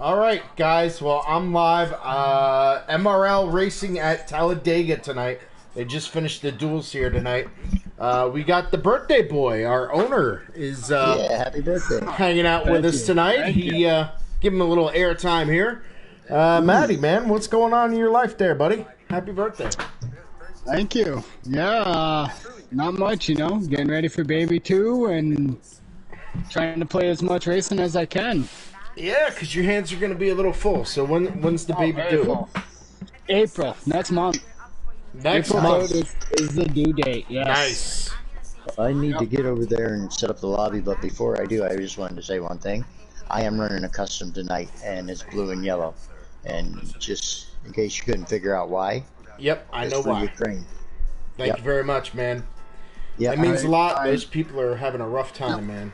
All right, guys. Well, I'm live. MRL racing at Talladega tonight. They just finished the duels here tonight. We got the birthday boy. Our owner is happy birthday. hanging out with us tonight. Give him a little airtime here. Matty, man, what's going on in your life there, buddy? Happy birthday. Thank you. Yeah, not much, getting ready for baby 2 and trying to play as much racing as I can. Yeah, because your hands are going to be a little full. So when's the baby due? April, next month. Next month is the due date, yes. Nice. I need to get over there and set up the lobby, but before I do, I just wanted to say one thing. I am running a custom tonight, and it's blue and yellow. And just in case you couldn't figure out why. Yep, I know why. Ukraine. Thank you very much, man. Yeah, that means a lot. Those people are having a rough time, man.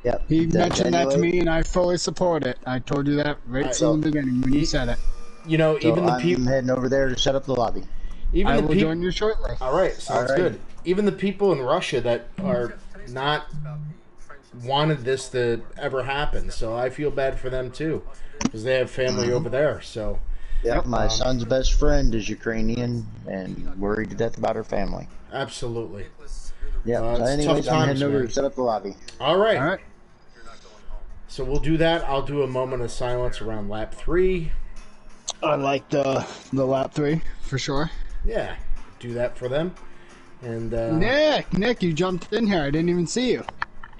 Yep. He mentioned that to me, and I fully support it. I told you that right from the beginning when you said it. Even the people. I'm heading over there to set up the lobby. I will join you shortly. All right, sounds good. Even the people in Russia that are not wanted this to ever happen, so I feel bad for them too, because they have family over there. So. Yep, my son's best friend is Ukrainian and worried to death about her family. Absolutely. Yeah. So anyways, I'm heading over to set up the lobby. All right. So we'll do that. I'll do a moment of silence around lap 3. I like the lap 3 for sure. Yeah, do that for them. And Nick, you jumped in here. I didn't even see you.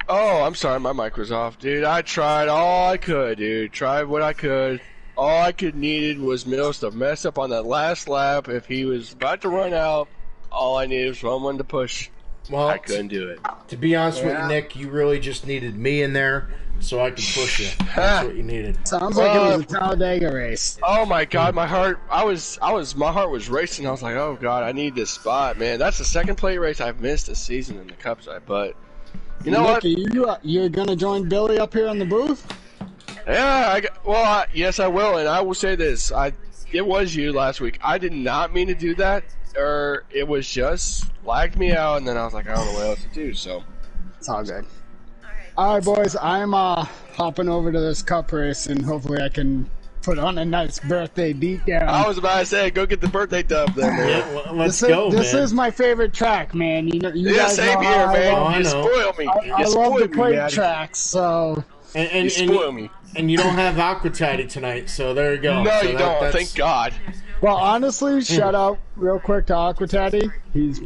Oh, I'm sorry, my mic was off, dude. I tried all I could, dude. Tried what I could. All I needed was Mills to mess up on that last lap. If he was about to run out, all I needed was someone to push. Well, I couldn't do it. To be honest with you, Nick, you really just needed me in there so I could push you. That's what you needed. Sounds like it was a Talladega race. Oh my God, my heart! my heart was racing. I was like, oh God, I need this spot, man. That's the second plate race I've missed this season in the Cup side. But you know what? You're gonna join Billy up here in the booth? Yeah, yes, I will, and I will say this: it was you last week. I did not mean to do that, or it was just lagged me out, and then I was like, I don't know what else to do. So it's all good. All right, boys, I'm hopping over to this Cup race, and hopefully I can put on a nice birthday beat down. I was about to say, go get the birthday dub there, man. Yeah, let's go, man. This is my favorite track, man. You guys same know here, man. I know. Spoil me. I love the plate tracks, so. And you spoil me. And you don't have Aqua Tatty tonight, so there you go. No, so you don't. Thank God. Well, honestly, shout out real quick to Aqua Tatty. He's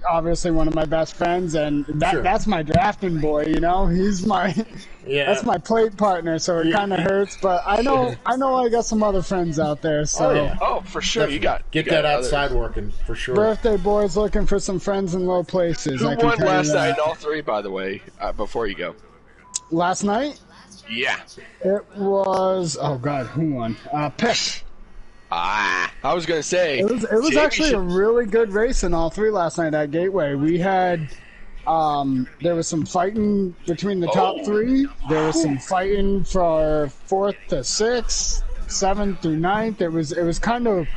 obviously one of my best friends, and that's my drafting boy. He's my that's my plate partner. So it kind of hurts, but I know I got some other friends out there. So for sure, definitely. Get that outside working for sure. Birthday boys looking for some friends in low places. Who won last night? All 3, by the way. Before you go. Last night. Yeah. It was God, who won? Pick. I was gonna say it was actually a really good race in all 3 last night at Gateway. We had there was some fighting between the top 3. There was some fighting for 4th to 6th, 7th through 9th. It was kind of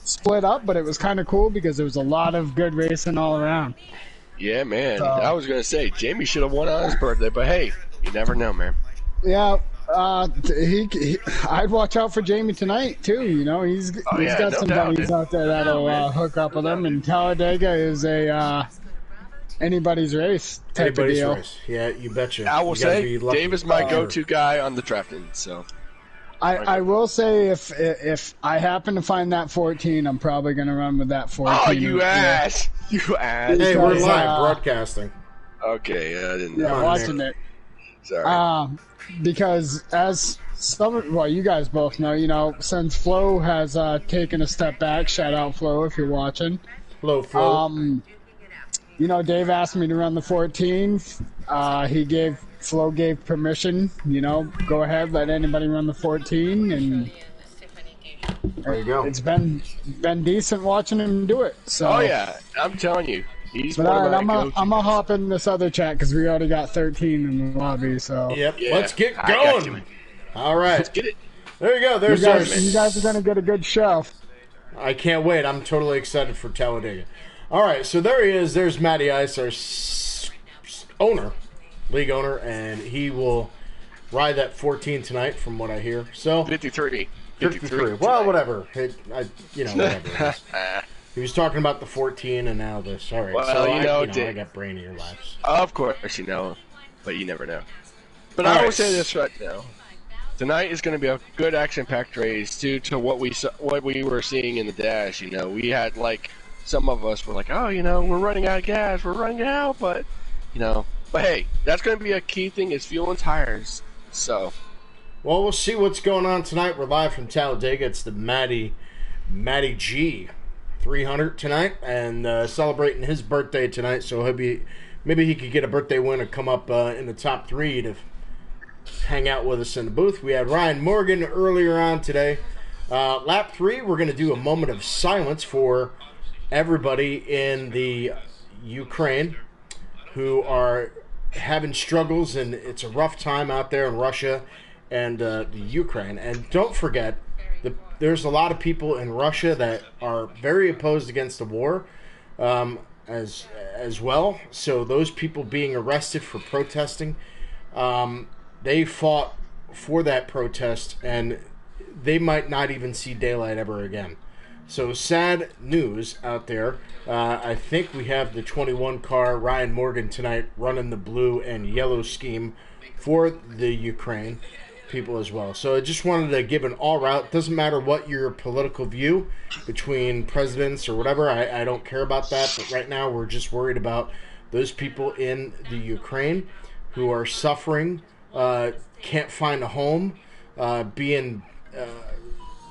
split up, but it was kind of cool because there was a lot of good racing all around. Yeah, man. So, I was gonna say Jamie should have won on his birthday, but hey, you never know, man. Yeah, I'd watch out for Jamie tonight too. He's got some buddies out there that'll hook up with him. And Talladega is a anybody's race type of deal. Race. Yeah, you betcha. I will say Dave is my go-to guy on the drafting. So I will say if I happen to find that 14, I'm probably going to run with that 14. Oh, you ass! You ass! Hey, we're live broadcasting. Okay, I didn't know. Yeah, watching it. Sorry. Because as you guys both know, since Flo has taken a step back, shout out Flo if you're watching. Flo. Dave asked me to run the 14. Flo gave permission. Go ahead, let anybody run the 14, and there you go. It's been decent watching him do it. So. Oh yeah, I'm telling you. But I'm gonna hop in this other chat because we already got 13 in the lobby. So let's get going. All right, let's get it. There you go. There's you guys are gonna get a good show. I can't wait. I'm totally excited for Talladega. All right, so there he is. There's Matty Ice, our league owner, and he will ride that 14 tonight, from what I hear. So 53. 53. Well, whatever. Whatever. It is. He was talking about the 14 and now this. All right. Well, so I got brainier laps. Of course, but you never know. But All I will right. say this right now: tonight is going to be a good action-packed race due to what we were seeing in the dash. We had some of us were like, oh, we're running out of gas, we're running out, but hey, that's going to be a key thing is fuel and tires. So, well, we'll see what's going on tonight. We're live from Talladega. It's the Matty G 300 tonight, and celebrating his birthday tonight. So maybe he could get a birthday win and come up in the top 3 to hang out with us in the booth. We had Ryan Morgan earlier on today. Lap 3, we're going to do a moment of silence for everybody in the Ukraine who are having struggles, and it's a rough time out there in Russia and the Ukraine. And don't forget, there's a lot of people in Russia that are very opposed against the war as well. So those people being arrested for protesting, they fought for that protest, and they might not even see daylight ever again. So sad news out there. I think we have the 21 car Ryan Morgan tonight running the blue and yellow scheme for the Ukraine people as well. So I just wanted to give an all route. Doesn't matter what your political view between presidents or whatever. I don't care about that. But right now we're just worried about those people in the Ukraine who are suffering, can't find a home, being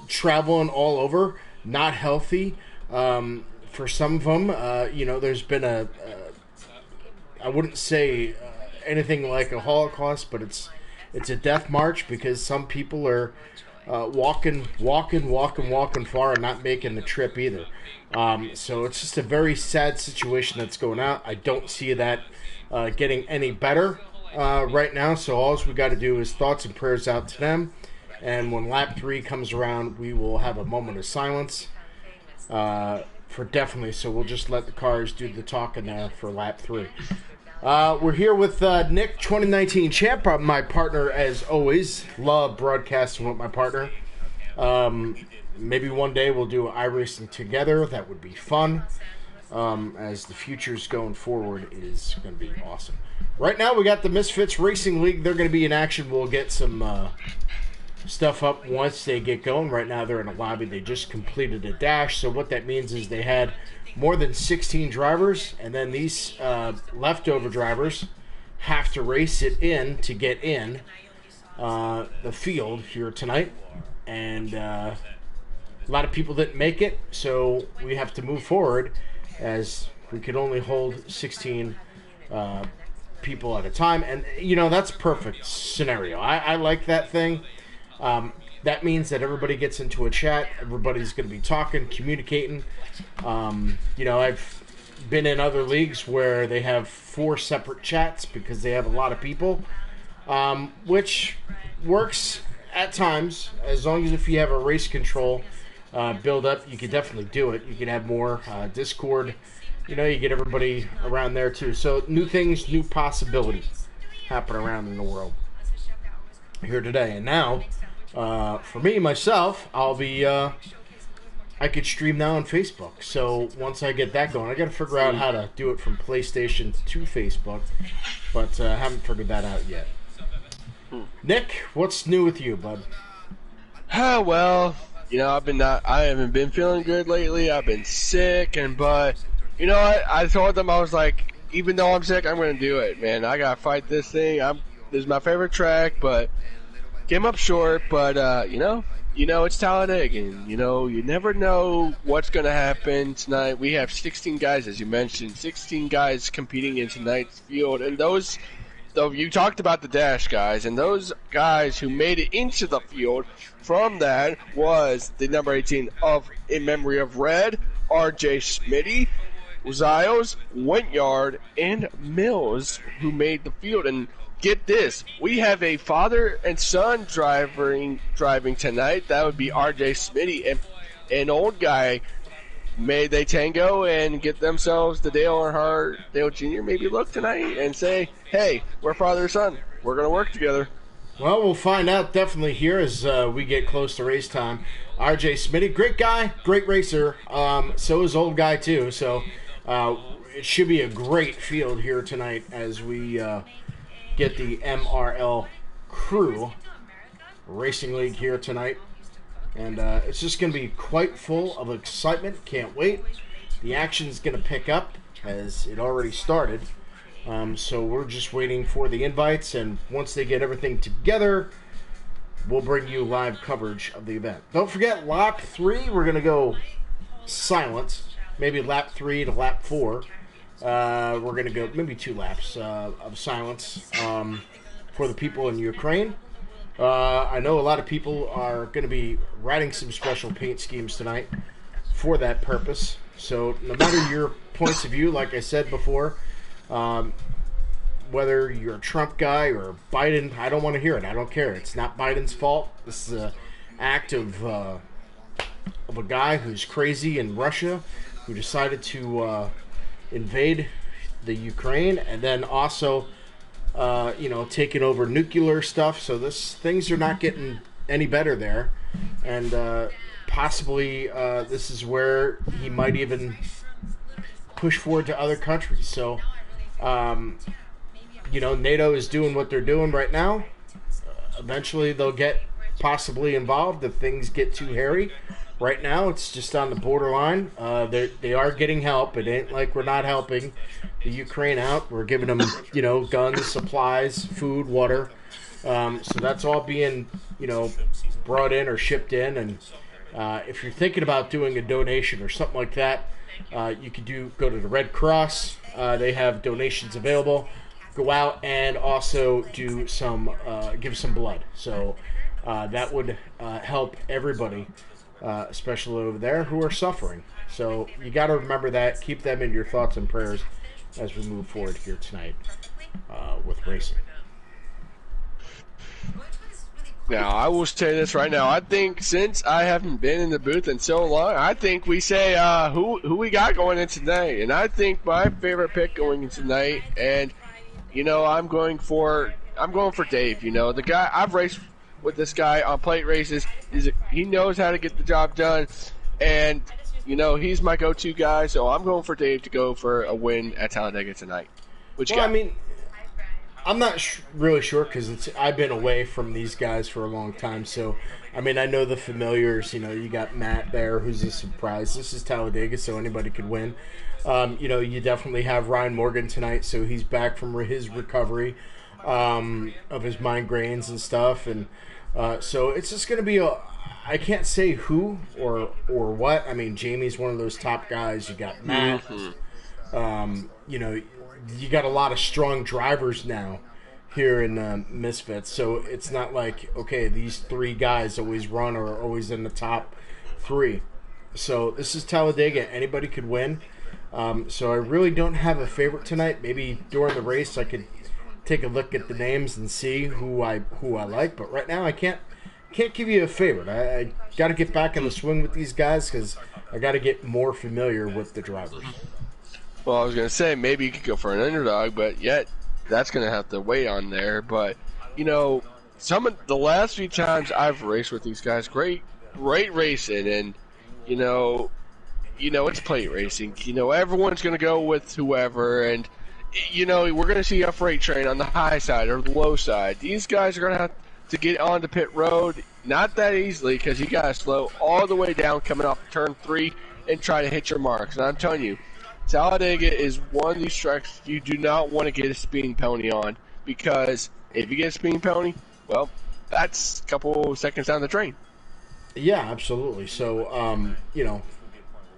traveling all over, not healthy. For some of them, there's been I wouldn't say anything like a Holocaust, but it's a death march because some people are walking far and not making the trip either. So it's just a very sad situation that's going out. I don't see that getting any better right now. So all we got to do is thoughts and prayers out to them. And when lap 3 comes around, we will have a moment of silence for definitely. So we'll just let the cars do the talking for lap 3. We're here with Nick, 2019 champ, my partner as always. Love broadcasting with my partner. Maybe one day we'll do iRacing together. That would be fun. As the futures going forward is going to be awesome. Right now we got the Misfits Racing League. They're going to be in action. We'll get some stuff up once they get going. Right now they're in a lobby. They just completed a dash. So what that means is they had more than 16 drivers, and then these leftover drivers have to race it in to get in the field here tonight. And a lot of people didn't make it, so we have to move forward as we could only hold 16 people at a time. And, that's a perfect scenario. I like that thing. That means that everybody gets into a chat. Everybody's going to be talking, communicating. I've been in other leagues where they have 4 separate chats because they have a lot of people, which works at times. As long as if you have a race control build up, you can definitely do it. You can have more Discord. You get everybody around there too. So new things, new possibilities happen around in the world here today. And now, for me, myself, I'll be, I could stream now on Facebook. So once I get that going, I got to figure out how to do it from PlayStation to Facebook, but I haven't figured that out yet. Nick, what's new with you, bud? Well, I haven't been feeling good lately. I've been sick, but I told them, I was like, even though I'm sick, I'm going to do it, man. I got to fight this thing. This is my favorite track, but came up short. But, it's Talladega, and, you never know what's going to happen tonight. We have 16 guys, as you mentioned, 16 guys competing in tonight's field. And you talked about the dash guys, and those guys who made it into the field from that was the number 18 of In Memory of Red, RJ Smitty, Ziles, Wentyard, and Mills, who made the field. And get this, we have a father and son driving tonight. That would be RJ Smitty, and an old guy. May they tango and get themselves the Dale Earnhardt, Dale Jr. maybe look tonight and say, hey, we're father and son. We're going to work together. Well, we'll find out definitely here as we get close to race time. RJ Smitty, great guy, great racer. So is Old Guy too. So it should be a great field here tonight as we get the MRL Crew Racing League here tonight. And it's just going to be quite full of excitement. Can't wait. The action's going to pick up as it already started. So we're just waiting for the invites, and once they get everything together, we'll bring you live coverage of the event. Don't forget, lap 3, we're going to go silent. Maybe lap 3 to lap 4. We're going to go maybe 2 laps of silence for the people in Ukraine. I know a lot of people are going to be writing some special paint schemes tonight for that purpose. So no matter your points of view, like I said before, whether you're a Trump guy or Biden, I don't want to hear it. I don't care. It's not Biden's fault. This is an act of a guy who's crazy in Russia who decided to invade the Ukraine and then also, taking over nuclear stuff. So things are not getting any better there, and possibly this is where he might even push forward to other countries. So. NATO is doing what they're doing right now. Eventually, they'll get possibly involved if things get too hairy. Right now, it's just on the borderline. They are getting help. It ain't like we're not helping the Ukraine out. We're giving them, guns, supplies, food, water. So that's all being, brought in or shipped in. And if you're thinking about doing a donation or something like that, you could go to the Red Cross. They have donations available. Go out and also do give some blood. So that would help everybody, especially over there, who are suffering. So you got to remember that. Keep them in your thoughts and prayers as we move forward here tonight with racing. Now, I will say this right now. I think since I haven't been in the booth in so long, I think we say who we got going in tonight. And I think my favorite pick going in tonight, and I'm going for Dave. The guy I've raced with, this guy on plate races, he knows how to get the job done, and he's my go-to guy. So I'm going for Dave to go for a win at Talladega tonight. I'm not really sure because I've been away from these guys for a long time. So, I know the familiars. You got Matt there, who's a surprise. This is Talladega, so anybody could win. You definitely have Ryan Morgan tonight, so he's back from his recovery of his migraines and stuff. And so it's just going to be I can't say who or what. Jamie's one of those top guys. You got Matt. You got a lot of strong drivers now here in Misfits, so it's not like, okay, these 3 guys always run or are always in the top 3. So this is Talladega. Anybody could win. So I really don't have a favorite tonight. Maybe during the race I could take a look at the names and see who I like, but right now I can't give you a favorite. I got to get back in the swing with these guys because I got to get more familiar with the drivers. Well, I was going to say, maybe you could go for an underdog, but yet that's going to have to wait on there. But, some of the last few times I've raced with these guys, great racing, and, it's plate racing. Everyone's going to go with whoever, and, we're going to see a freight train on the high side or the low side. These guys are going to have to get on the pit road, not that easily, because you got to slow all the way down coming off turn 3 and try to hit your marks. And I'm telling you, Talladega is one of these tracks you do not want to get a speeding penalty on, because if you get a speeding penalty, well, that's a couple seconds down the drain. Yeah, absolutely. So, a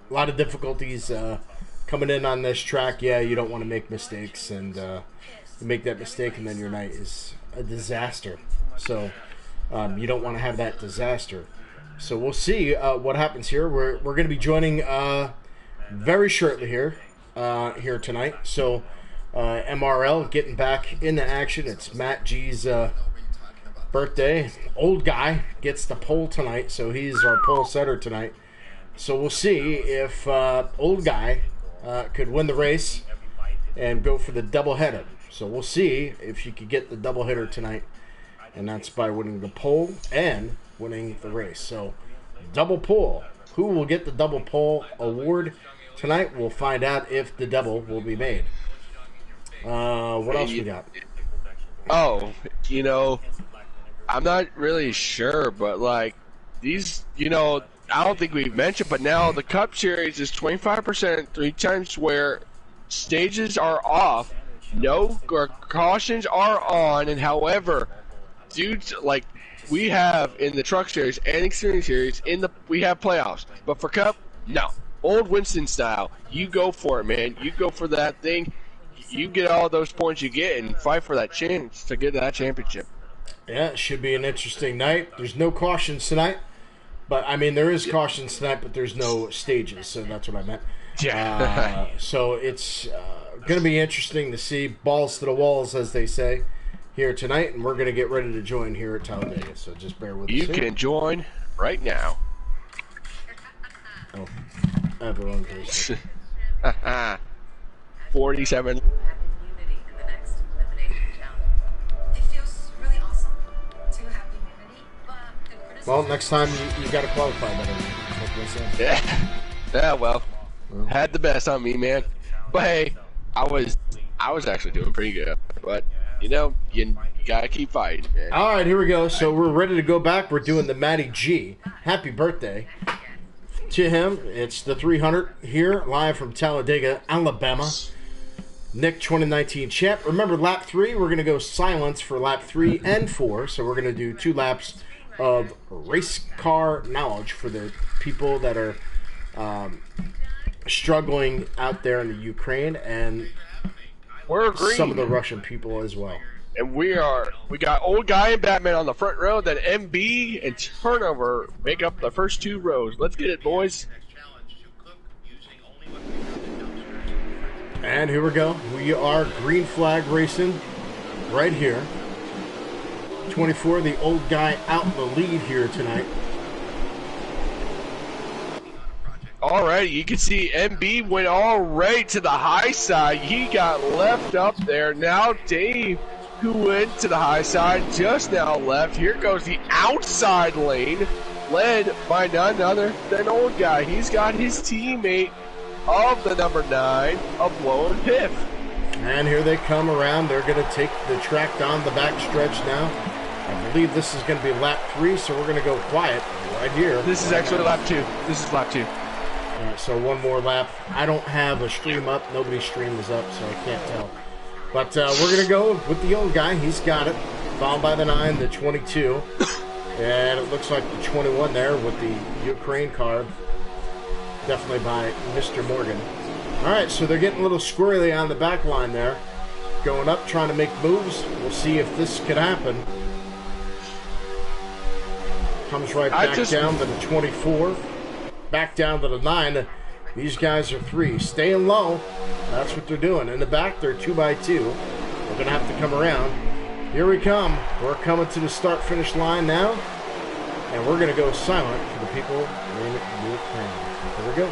lot of difficulties coming in on this track. Yeah, you don't want to make mistakes, and you make that mistake, and then your night is a disaster. So, you don't want to have that disaster. So we'll see what happens here. We're going to be joining very shortly here tonight. So MRL getting back into action. It's Matt G's birthday. Old Guy gets the pole tonight, so he's our pole setter tonight. So we'll see if Old Guy could win the race and go for the doubleheader. So we'll see if you could get the doubleheader tonight and that's by winning the pole and winning the race. So, double pole. Who will get the double pole award tonight? We'll find out if the double will be made. What else we got? Oh, I'm not really sure, but like these, I don't think we've mentioned, but now the Cup Series is 25%, 3 times where stages are off, no cautions are on, and however, dudes like we have in the Truck Series and Xfinity Series we have playoffs, but for Cup, no. Old Winston style, you go for it, man. You go for that thing. You get all those points you get and fight for that chance to get that championship. Yeah, it should be an interesting night. There's no cautions tonight. But, I mean, there is cautions tonight, but there's no stages, so that's what I meant. Yeah. So it's going to be interesting to see balls to the walls, as they say, here tonight. And we're going to get ready to join here at Talladega, so just bear with us. You can join right now. Oh, everyone goes. 47. Well, next time you got to qualify better. Yeah, well, had the best on me, man. But hey, I was actually doing pretty good. But you gotta keep fighting, man. All right, here we go. So we're ready to go back. We're doing the Matty G. Happy birthday to him. It's the 300 here, live from Talladega, Alabama. Nick, 2019 champ. Remember, lap 3, we're going to go silence for lap 3 and 4. So we're going to do 2 laps of race car knowledge for the people that are struggling out there in the Ukraine and we're green. Some of the Russian people as well. And we got Old Guy and Batman on the front row, then MB and Turnover make up the first 2 rows. Let's get it, boys. And here we go. We are green flag racing right here. 24, the Old Guy out in the lead here tonight. All right, you can see MB went all right to the high side. He got left up there. Now Dave, who went to the high side, just now left. Here goes the outside lane, led by none other than Old Guy. He's got his teammate of the number 9, of Blowin' Piff. And here they come around. They're going to take the track down the back stretch now. I believe this is going to be lap 3, so we're going to go quiet right here. This is actually lap 2. This is lap 2. All right, so one more lap. I don't have a stream up. Nobody's stream is up, so I can't tell. But we're going to go with the Old Guy. He's got it. Followed by the 9, the 22. And it looks like the 21 there with the Ukraine card. Definitely by Mr. Morgan. All right, so they're getting a little squirrely on the back line there. Going up, trying to make moves. We'll see if this could happen. Comes right back down to the 24. Back down to the 9. These guys are 3. Staying low. That's what they're doing. In the back, they're 2 by 2. We're going to have to come around. Here we come. We're coming to the start-finish line now. And we're going to go silent for the people in Ukraine. Here we go.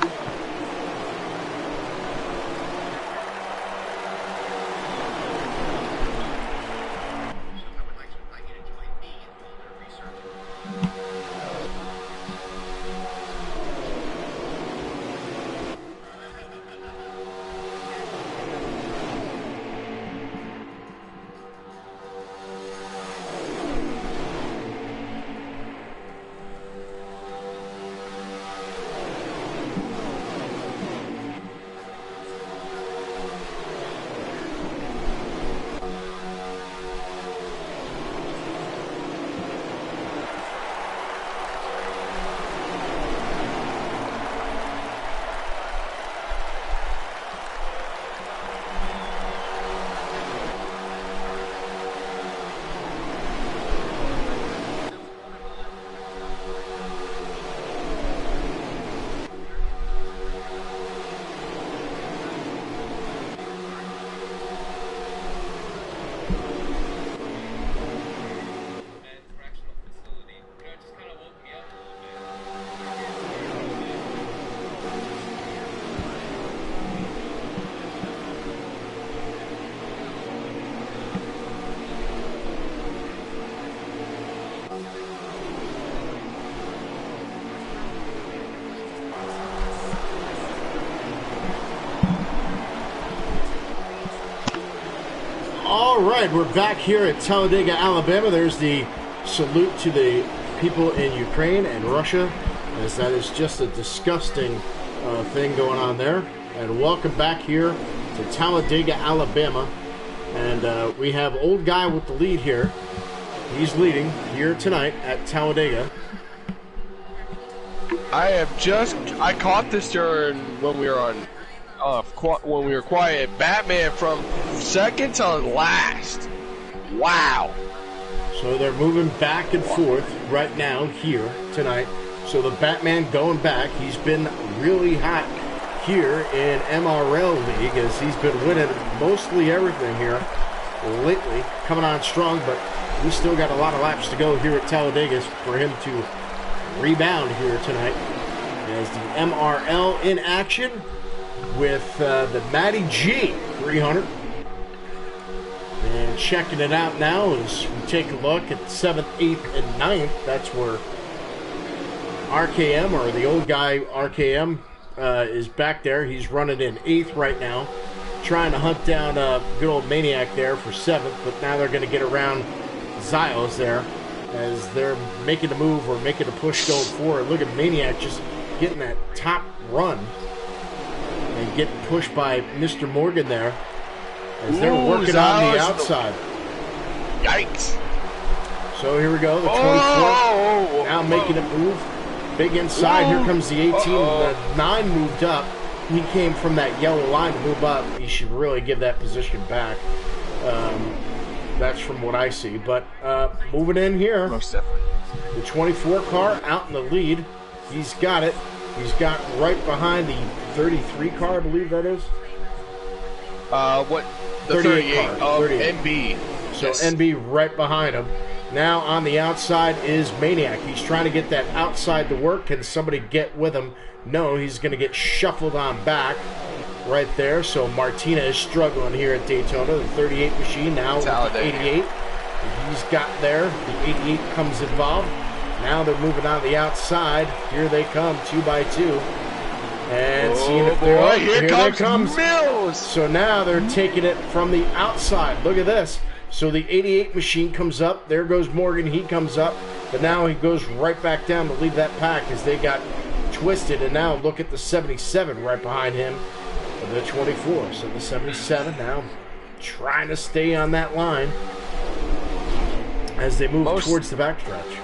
right, we're back here at Talladega, Alabama. There's the salute to the people in Ukraine and Russia, as that is just a disgusting thing going on there. And welcome back here to Talladega, Alabama. And we have old guy with the lead here. He's leading here tonight at Talladega. I caught this during when we were on. When we were quiet, Batman from second to last. Wow. So they're moving back and forth right now here tonight. So the Batman going back. He's been really hot here in MRL League as he's been winning mostly everything here lately. Coming on strong, but we still got a lot of laps to go here at Talladega for him to rebound here tonight. As the MRL in action with the Matty G 300. And checking it out now as we take a look at 7th, 8th, and 9th. That's where RKM, or the old guy RKM, is back there. He's running in 8th right now, trying to hunt down good old Maniac there for 7th, but now they're going to get around Zios there as they're making a move or making a push going forward. Look at Maniac just getting that top run and getting pushed by Mr. Morgan there as they're working on the outside. Yikes. So here we go, the 24th now making a move. Big inside, here comes the 18. The 9 moved up. He came from that yellow line to move up. He should really give that position back. That's from what I see. But moving in here, most definitely. The 24 car out in the lead. He's got it. He's got right behind the 33 car, I believe that is. What? The 38 car, of 38. NB. So Yes. NB right behind him. Now on the outside is Maniac. He's trying to get that outside to work. Can somebody get with him? No, he's going to get shuffled on back right there. So Martina is struggling here at Daytona. The 38 machine now with the 88. He's got there. The 88 comes involved. Now they're moving on the outside. Here they come, 2 by 2. And seeing if they're up. Here comes Mills. So now they're taking it from the outside. Look at this. So the 88 machine comes up. There goes Morgan. He comes up. But now he goes right back down to leave that pack as they got twisted. And now look at the 77 right behind him. The 24. So the 77 now trying to stay on that line as they move towards the backstretch.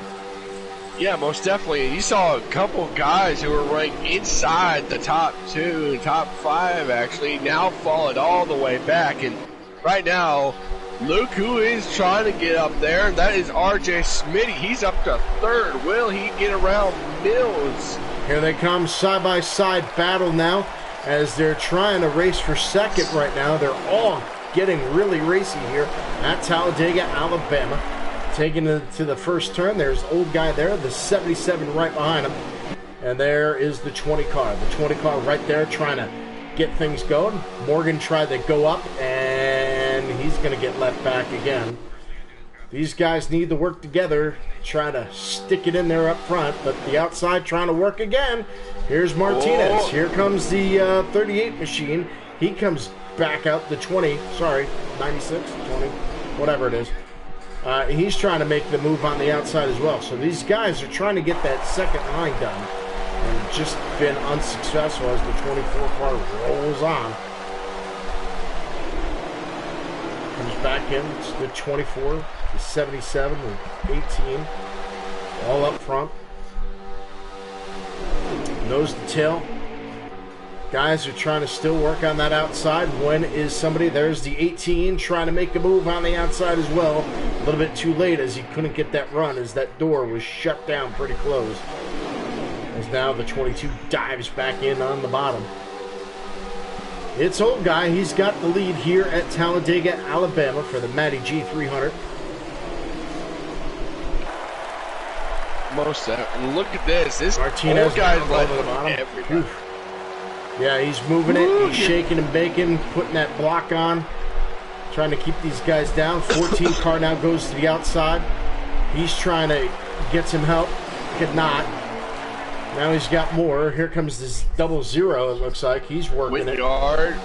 Yeah, most definitely. You saw a couple of guys who were ranked inside the top 2, top 5 actually, now falling all the way back. And right now, look who is trying to get up there. That is RJ Smitty. He's up to 3rd. Will he get around Mills? Here they come, side-by-side battle now as they're trying to race for 2nd right now. They're all getting really racy here at Talladega, Alabama. Taking it to the first turn. There's old guy there, the 77 right behind him. And there is the 20 car. The 20 car right there trying to get things going. Morgan tried to go up, and he's going to get left back again. These guys need to work together, try to stick it in there up front, but the outside trying to work again. Here's Martinez. Oh. Here comes the 38 machine. He comes back out the 20, sorry, 96, 20, whatever it is. He's trying to make the move on the outside as well. So these guys are trying to get that 2nd line done and just been unsuccessful as the 24 car rolls on. Comes back in. It's the 24, the 77, and 18. All up front. Nose to tail. Guys are trying to still work on that outside. When is somebody? There's the 18 trying to make a move on the outside as well. A little bit too late as he couldn't get that run as that door was shut down pretty close. As now the 22 dives back in on the bottom. It's old guy. He's got the lead here at Talladega, Alabama for the Matty G 300. Most and look at this. This Martinez old guy's like like the bottom. everybody. Yeah, he's moving it. He's shaking and baking, putting that block on, trying to keep these guys down. 14 car now goes to the outside. He's trying to get some help. Could not. Now he's got more. Here comes this 00, it looks like. He's working it. Yard.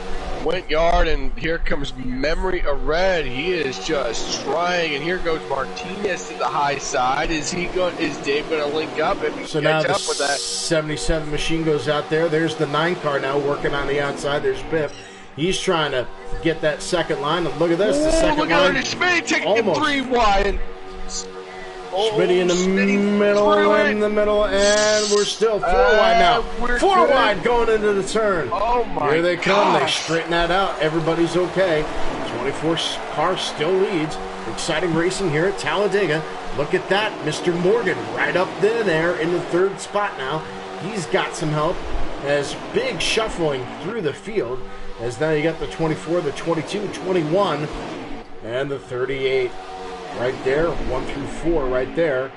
went yard, and here comes Memory of Red. He is just trying, and here goes Martinez to the high side. Is Dave going to link up? If he So now the up with that 77 machine goes out there. There's the 9 car now working on the outside. There's Biff. He's trying to get that second line. And look at this. The second look line. at Schmitty taking him 3 wide. Schmitty in the middle, and we're still 4 wide now. 4 wide going into the turn. Oh my! Here they come. Gosh. They straighten that out. Everybody's okay. 24 car still leads. Exciting racing here at Talladega. Look at that, Mr. Morgan right up there in the 3rd spot now. He's got some help. As big shuffling through the field. As now you got the 24, the 22, 21, and the 38. Right there, 1 through 4 right there.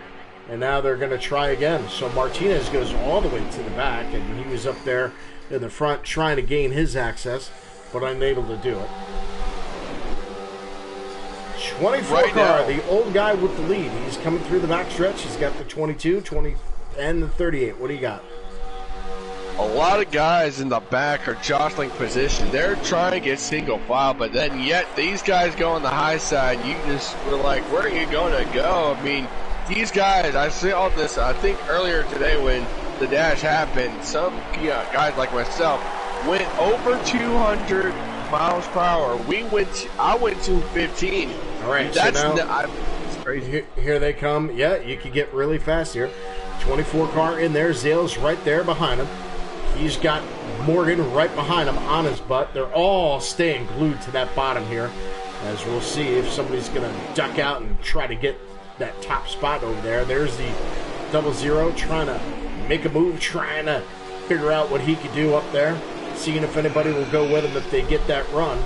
And now they're going to try again. So Martinez goes all the way to the back, and he was up there in the front trying to gain his access, but unable to do it. 24 right car, now, the old guy with the lead. He's coming through the back stretch. He's got the 22, 20, and the 38. What do you got? a lot of guys in the back are jostling position. They're trying to get single file, but then yet these guys go on the high side. You just were like, where are you going to go? I mean, these guys, I saw this, I think earlier today when the dash happened, some guys like myself went over 200 miles per hour. I went to 15. All right, that's so now, it's crazy. Here they come. Yeah, you can get really fast here. 24 car in there. Zale's right there behind him. He's got Morgan right behind him on his butt. They're all staying glued to that bottom here, as we'll see if somebody's going to duck out and try to get that top spot over there. There's the 00 trying to make a move, trying to figure out what he could do up there, seeing if anybody will go with him if they get that run.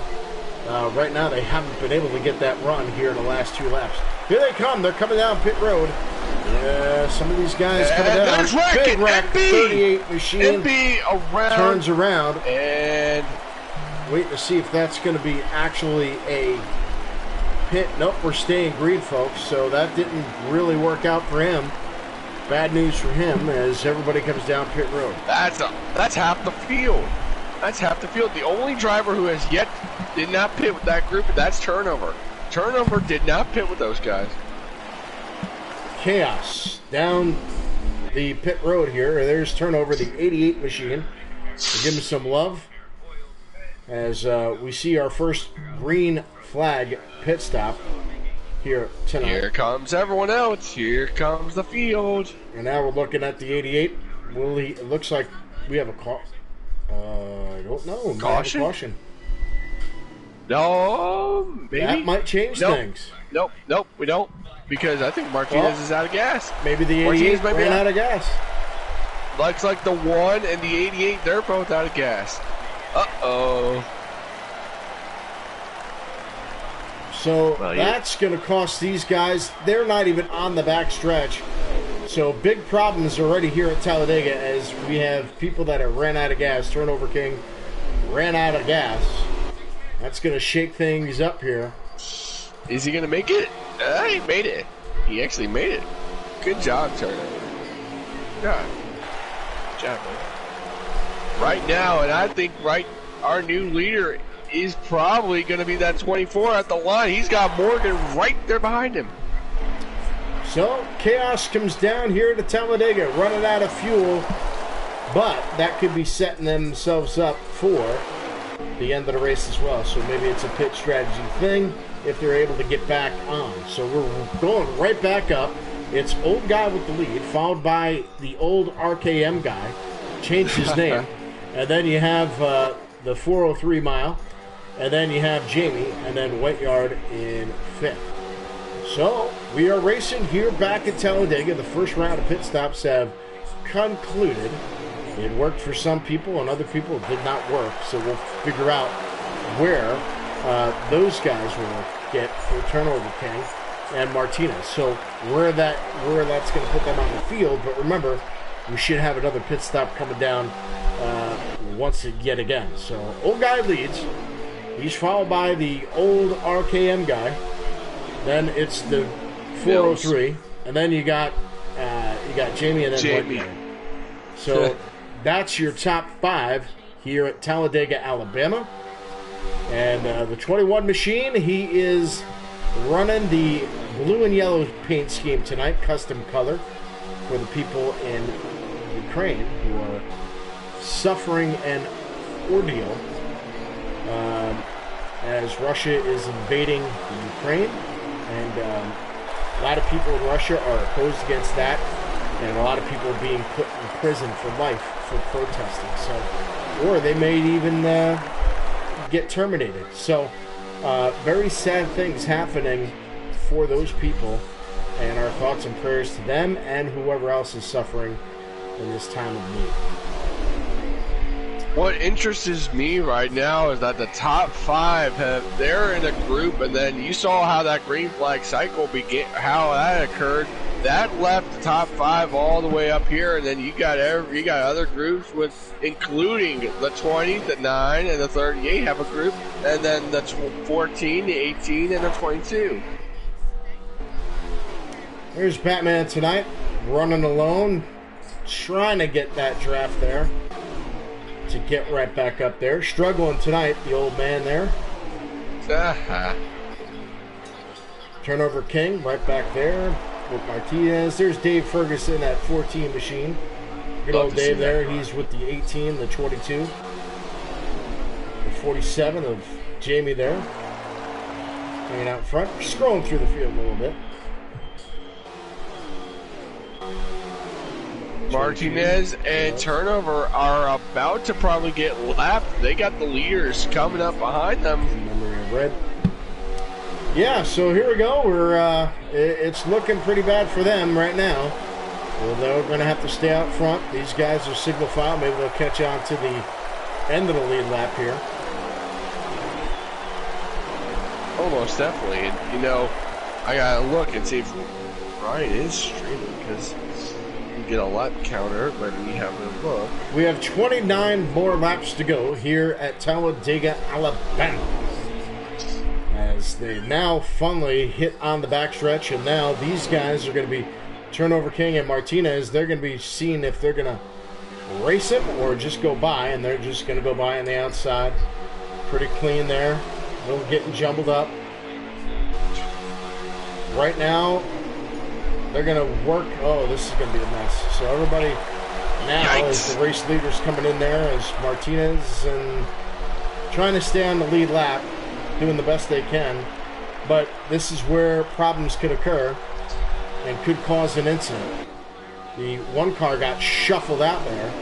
Right now, they haven't been able to get that run here in the last 2 laps. Here they come. They're coming down pit road. Yeah, some of these guys coming down. Big wreck, 38 machine. MB around. Turns around. And waiting to see if that's going to be actually a pit. Nope, we're staying green, folks. So that didn't really work out for him. Bad news for him as everybody comes down pit road. That's half the field. That's half the field. The only driver who has yet did not pit with that group, that's Turnover. Turnover did not pit with those guys. Chaos down the pit road here. There's Turnover, the 88 machine. We'll give him some love as we see our first green flag pit stop here tonight. Here comes everyone else. Here comes the field. And now we're looking at the 88. It looks like we have a call. I don't know. Caution? Caution. No, maybe. That might change things. Nope, we don't. Because I think Martinez is out of gas. Maybe the 88 ran out of gas. Looks like the 1 and the 88, they're both out of gas. Uh-oh. So that's going to cost these guys. They're not even on the back stretch. So big problems already here at Talladega as we have people that have ran out of gas. Turnover King ran out of gas. That's going to shake things up here. Is he going to make it? He made it. He actually made it. Good job, Turnover. Good job, man. Right now, and I think our new leader is probably going to be that 24 at the line. He's got Morgan right there behind him. So, Chaos comes down here to Talladega, running out of fuel, but that could be setting themselves up for the end of the race as well. So maybe it's a pit strategy thing if they're able to get back on. So we're going right back up. It's old guy with the lead, followed by the old RKM guy, changed his name, and then you have the 403 mile, and then you have Jamie, and then Whiteyard in 5th. So, we are racing here back at Talladega. The first round of pit stops have concluded. It worked for some people, and other people it did not work. So we'll figure out where those guys will get for Turnover King and Martinez. So where that's going to put them on the field. But remember, we should have another pit stop coming down yet again. So old guy leads. He's followed by the old RKM guy. Then it's the 403, and then you got Jamie and then Jamie. So that's your top 5 here at Talladega, Alabama. And the 21 machine, he is running the blue and yellow paint scheme tonight, custom color, for the people in Ukraine who are suffering an ordeal as Russia is invading the Ukraine. And a lot of people in Russia are opposed against that. And a lot of people are being put in prison for life for protesting. So, or they may even get terminated. So, very sad things happening for those people, and our thoughts and prayers to them and whoever else is suffering in this time of need. What interests me right now is that the top 5 they're in a group, and then you saw how that green flag cycle began, how that occurred. That left the top 5 all the way up here, and then you got other groups with, including the 20, the 9, and the 38 have a group, and then the 14, the 18, and the 22. Here's Batman tonight, running alone, trying to get that draft there to get right back up there. Struggling tonight, the old man there. Turnover king right back there with Martinez. There's Dave Ferguson at 14 machine. Good old Dave there. He's with the 18, the 22. The 47 of Jamie there. Hanging out front. Scrolling through the field a little bit. Martinez and Turnover are about to probably get lapped. They got the leaders coming up behind them. Red. Yeah, so here we go. We're it's looking pretty bad for them right now. Well, they're going to have to stay out front. These guys are signal file. Maybe they'll catch on to the end of the lead lap here. Almost definitely. And, you know, I got to look and see if Ryan is streaming, because you get a lap counter when we have a look. We have 29 more laps to go here at Talladega, Alabama. As they now finally hit on the backstretch, and now these guys are going to be Turnover King and Martinez. They're going to be seeing if they're going to race him or just go by, and they're just going to go by on the outside. Pretty clean there. A little getting jumbled up. Right now, they're going to work. Oh, this is going to be a mess. So everybody now, as the race leaders coming in there, as Martinez and trying to stay on the lead lap, doing the best they can. But this is where problems could occur and could cause an incident. The one car got shuffled out there.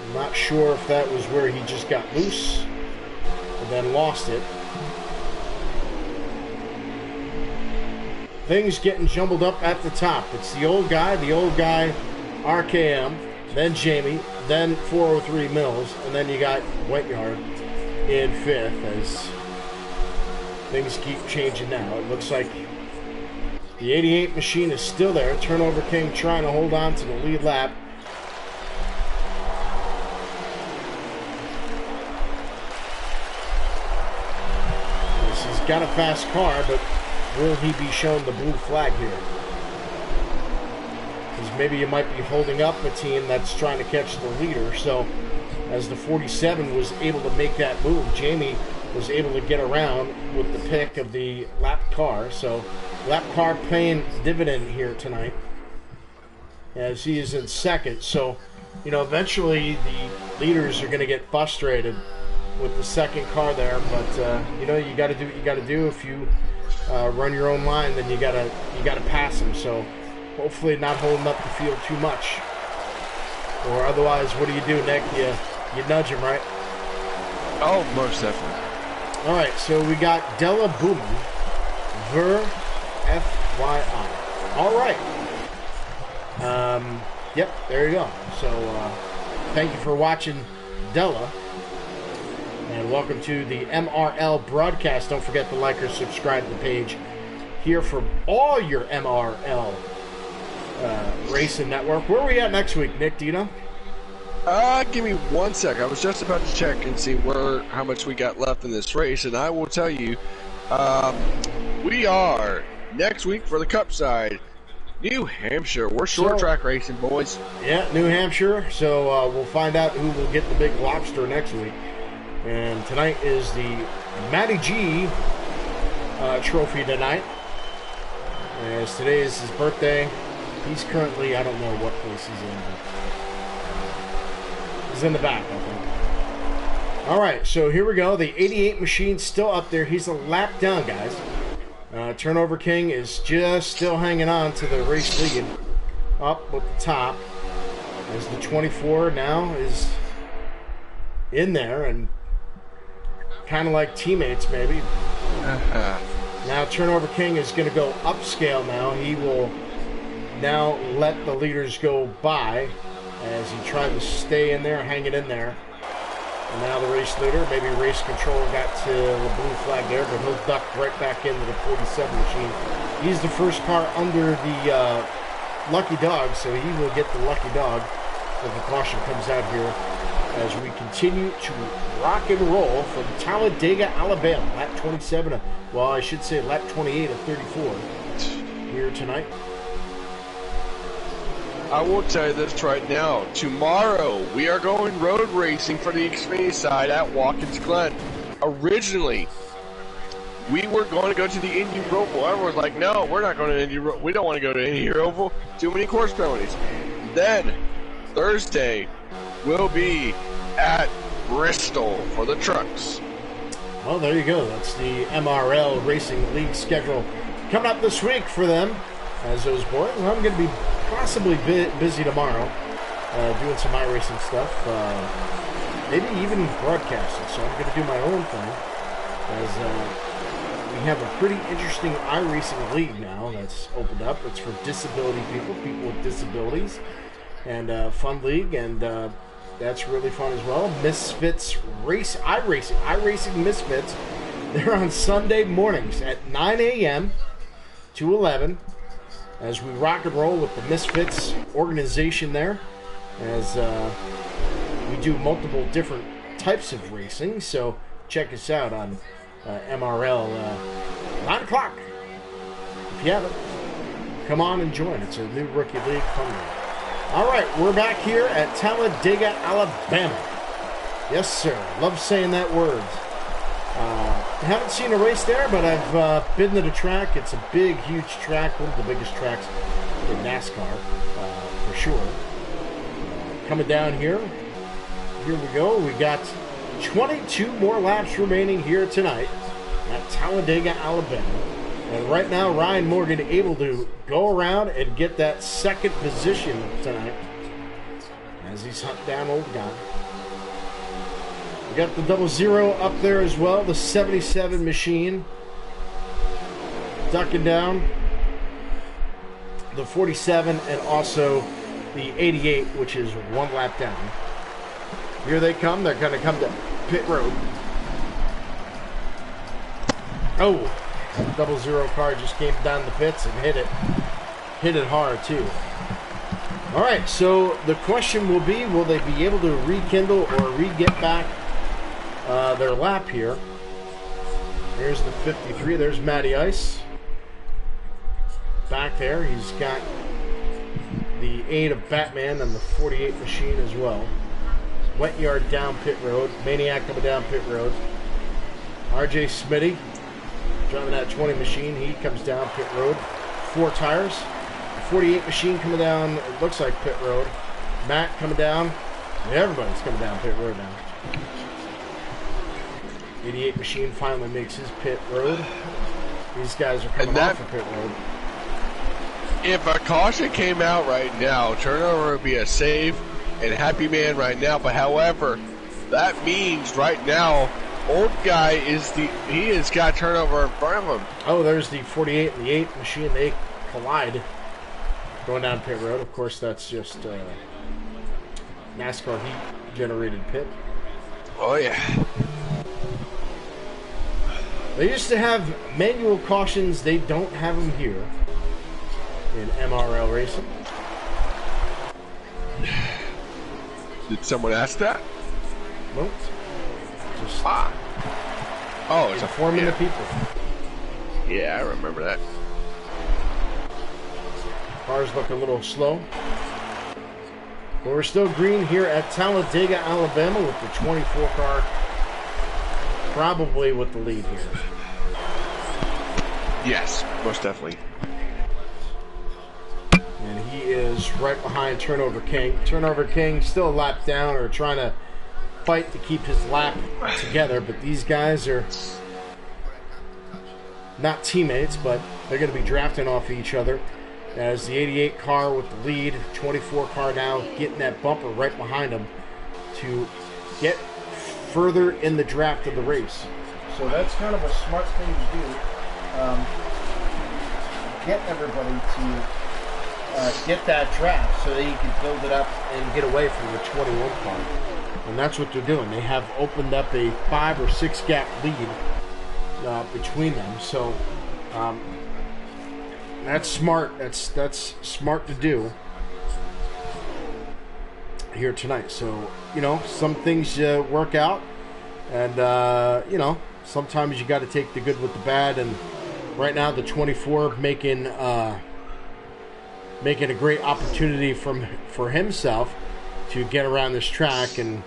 I'm not sure if that was where he just got loose and then lost it. Things getting jumbled up at the top. It's the old guy RKM, then Jamie, then 403 Mills, and then you got Whiteyard in 5th as things keep changing now. It looks like the 88 machine is still there. Turnover King trying to hold on to the lead lap. He's got a fast car, but will he be shown the blue flag here? Because maybe you might be holding up a team that's trying to catch the leader. So as the 47 was able to make that move, Jamie was able to get around with the pick of the lap car. So lap car paying dividend here tonight as he is in second. So, you know, eventually the leaders are going to get frustrated with the second car there. But, you know, you got to do what you got to do. If you run your own line, then you got to pass them. So hopefully not holding up the field too much. Or otherwise, what do you do, Nick? You nudge him, right? Oh, most definitely. All right, so we got Della Boom, Ver, FYI. All right. Yep, there you go. So thank you for watching Della. And welcome to the MRL broadcast. Don't forget to like or subscribe to the page here for all your MRL racing network. Where are we at next week, Nick? Do you know? Give me 1 sec. I was just about to check and see how much we got left in this race, and I will tell you, we are next week for the Cup side, New Hampshire. We're short track racing, boys. Yeah, New Hampshire. So we'll find out who will get the big lobster next week. And tonight is the Matty G trophy tonight. As today is his birthday. He's currently, I don't know what place he's in, but he's in the back, I think. All right, so here we go. The 88 machine's still up there. He's a lap down, guys. Turnover King is just still hanging on to the race lead up with the top. As the 24 now is in there and kind of like teammates, maybe. Now Turnover King is going to go upscale now. He will now let the leaders go by as he tried to stay in there, hanging in there. And now the race leader, maybe race control got to the blue flag there, but he'll duck right back into the 47 machine. He's the first car under the lucky dog, so he will get the lucky dog if the caution comes out here as we continue to rock and roll from Talladega, Alabama. Lap 27, well, I should say lap 28 of 34 here tonight. I will tell you this right now. Tomorrow, we are going road racing for the Xfinity side at Watkins Glen. Originally, we were going to go to the Indy Roval. Everyone was like, no, we're not going to Indy Roval. We don't want to go to Indy Roval. Too many course penalties. Then, Thursday, we'll be at Bristol for the trucks. Well, there you go. That's the MRL Racing League schedule coming up this week for them as those boys. Well, I'm going to be possibly busy tomorrow doing some iRacing stuff, maybe even broadcasting, so I'm going to do my own thing as we have a pretty interesting iRacing league now that's opened up. It's for disability people with disabilities, and fun league, and that's really fun as well. Misfits iRacing Misfits. They're on Sunday mornings at 9 a.m. to 11 as we rock and roll with the Misfits organization there, as we do multiple different types of racing. So check us out on MRL 9 o'clock. If you haven't, come on and join. It's a new rookie league fun league. All right, we're back here at Talladega, Alabama. Yes, sir. Love saying that word. Haven't seen a race there, but I've been to the track. It's a big, huge track, one of the biggest tracks in NASCAR, for sure. Coming down here. Here we go. We got 22 more laps remaining here tonight at Talladega, Alabama. And right now, Ryan Morgan able to go around and get that second position tonight as he's hunting down old guy. We got the 00 up there as well, the 77 machine. Ducking down the 47 and also the 88, which is one lap down. Here they come. They're going to come to pit road. Oh, 00 car just came down the pits and hit it. Hit it hard, too. All right, so the question will be, will they be able to rekindle or re-get back their lap here? There's the 53. There's Matty Ice. Back there, he's got the 8 of Batman and the 48 machine as well. Wet Yard down pit road. Maniac coming down pit road. RJ Smitty driving that 20 machine. He comes down pit road. 4 tires. The 48 machine coming down, it looks like pit road. Matt coming down. Everybody's coming down pit road now. 88 machine finally makes his pit road. These guys are coming off of pit road. If a caution came out right now, turnover would be a safe and happy man right now. But however, that means right now, old guy he has got turnover in front of him. Oh, there's the 48 and the 8 machine. They collide going down pit road. Of course, that's just NASCAR heat generated pit. Oh yeah. They used to have manual cautions. They don't have them here in MRL racing. Did someone ask that? Nope. Just Oh, it's informing the people. Yeah, I remember that. Cars look a little slow. But we're still green here at Talladega, Alabama with the 24 car probably with the lead here. Yes, most definitely. And he is right behind Turnover King. Turnover King still a lap down, or trying to fight to keep his lap together, but these guys are not teammates, but they're going to be drafting off each other. As the 88 car with the lead, 24 car now getting that bumper right behind him to get further in the draft of the race. So that's kind of a smart thing to do. Get everybody to get that draft so that you can build it up and get away from the 21 car. And that's what they're doing. They have opened up a 5 or 6 gap lead between them. So that's smart. That's smart to do here tonight. So, you know, some things work out, and you know, sometimes you got to take the good with the bad. And right now, the 24 making a great opportunity for himself to get around this track and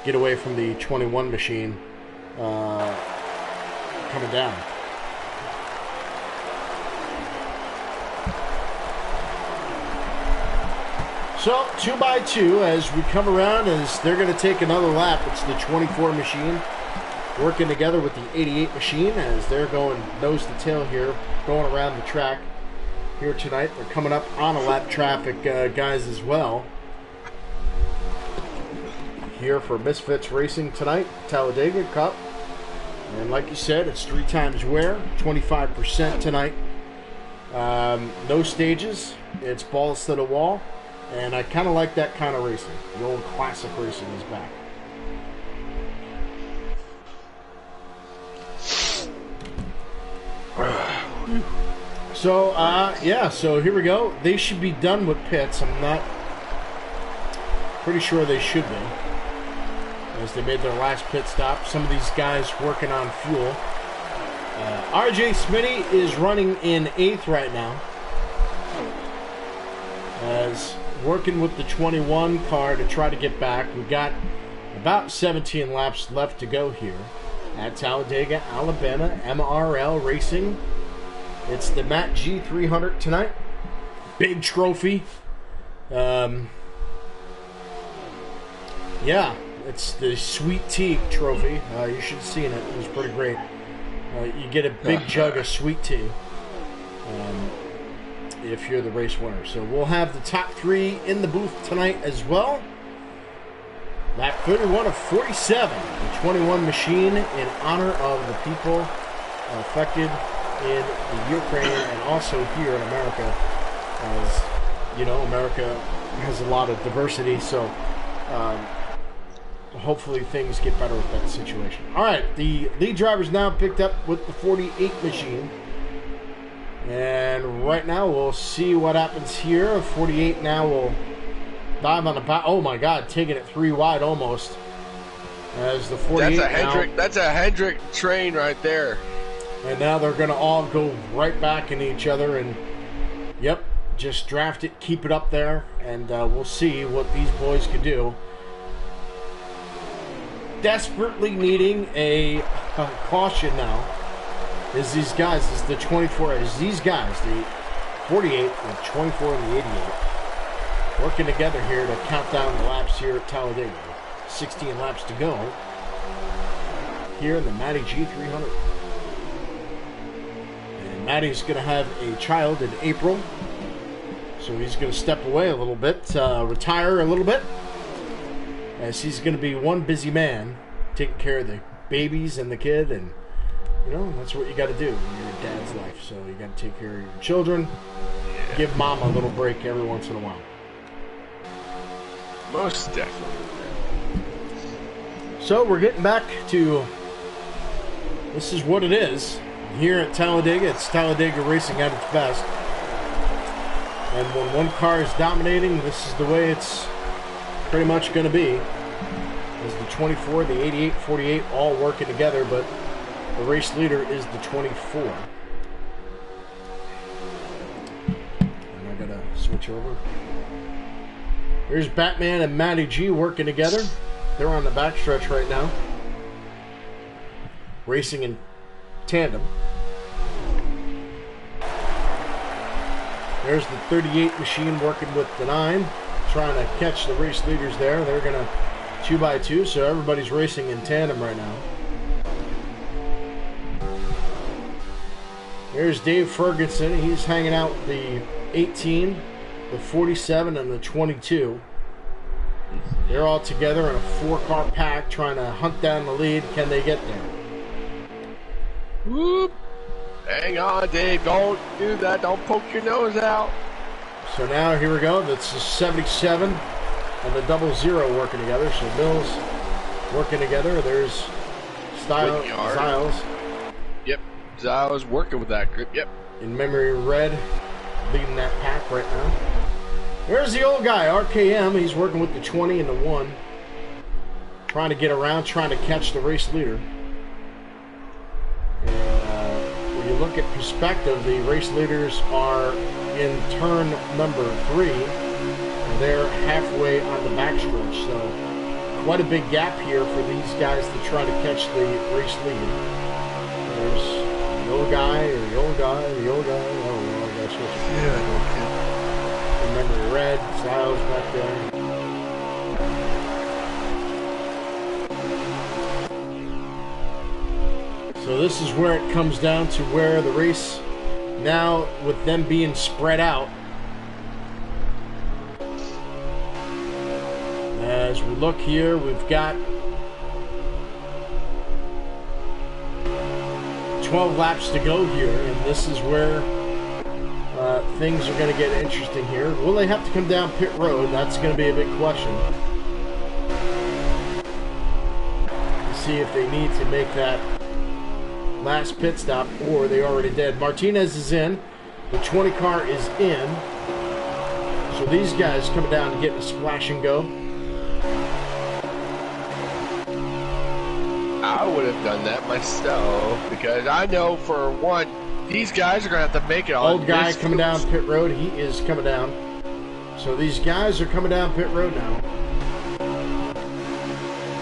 get away from the 21 machine coming down. So 2 by 2 as we come around, as they're going to take another lap. It's the 24 machine working together with the 88 machine as they're going nose to tail here, going around the track here tonight. They're coming up on a lap traffic, guys, as well. Here for Misfits Racing tonight, Talladega Cup. And like you said, it's 3 times wear, 25% tonight. No stages. It's balls to the wall. And I kind of like that kind of racing. The old classic racing is back. So, yeah, so here we go. They should be done with pits. I'm not pretty sure they should be, as they made their last pit stop. Some of these guys working on fuel. RJ Smitty is running in 8th right now, as working with the 21 car to try to get back. We've got about 17 laps left to go here at Talladega, Alabama, MRL Racing. It's the Matt G 300 tonight. Big trophy. Yeah, it's the Sweet Tea trophy. You should have seen it. It was pretty great. You get a big jug of sweet tea if you're the race winner. So we'll have the top 3 in the booth tonight as well. Lap 31 of 47, the 21 machine, in honor of the people affected in the Ukraine and also here in America. As you know, America has a lot of diversity, so hopefully things get better with that situation. All right, the lead driver's now picked up with the 48 machine. And right now we'll see what happens here. 48 now will dive on the back. Oh my God, taking it 3 wide almost. As the 48 That's a Hendrick train right there. And now they're going to all go right back into each other. And, yep, just draft it, keep it up there. And we'll see what these boys can do. Desperately needing a caution now. Is these guys, is the 24, is these guys, the 48, the 24, and the 88, working together here to count down the laps here at Talladega. 16 laps to go here in the Matty G 300. And Matty's going to have a child in April, so he's going to step away a little bit, retire a little bit, as he's going to be one busy man taking care of the babies and the kid. And you know, that's what you got to do in your dad's life. So you got to take care of your children. Yeah. Give mom a little break every once in a while. Most definitely. So we're getting back to, this is what it is here at Talladega. It's Talladega racing at its best. And when one car is dominating, this is the way it's pretty much going to be. As the 24, the 88, 48 all working together, but the race leader is the 24. And I gotta switch over. Here's Batman and Matty G working together. They're on the backstretch right now. racing in tandem. There's the 38 machine working with the 9, trying to catch the race leaders there. They're going to 2x2, so everybody's racing in tandem right now. Here's Dave Ferguson. He's hanging out with the 18, the 47, and the 22. They're all together in a 4-car pack trying to hunt down the lead. Can they get there? Whoop. Hang on, Dave. Don't do that. Don't poke your nose out. So now here we go. That's the 77 and the 00 working together. So Mills working together. There's Ziles. Yep. Ziles working with that grip. Yep. In memory red, leading that pack right now. There's the old guy, RKM. He's working with the 20 and the 1. Trying to get around, trying to catch the race leader. And when you look at perspective, the race leaders are in turn number 3. And they're halfway on the backstretch. So quite a big gap here for these guys to try to catch the race lead. There's the old guy, or the old guy, or the old guy. Oh, I gotta switch. Yeah, I don't care. Remember red, Styles back there. So this is where it comes down to where the race, now with them being spread out, as we look here, we've got 12 laps to go here, and this is where things are going to get interesting here. Will they have to come down pit road? That's going to be a big question. To see if they need to make that last pit stop, or they already did. Martinez is in. The 20 car is in. So these guys coming down and getting a splash and go. I would have done that myself, because I know for one, these guys are going to have to make it on Old guy coming down pit road. He is coming down. So these guys are coming down pit road now.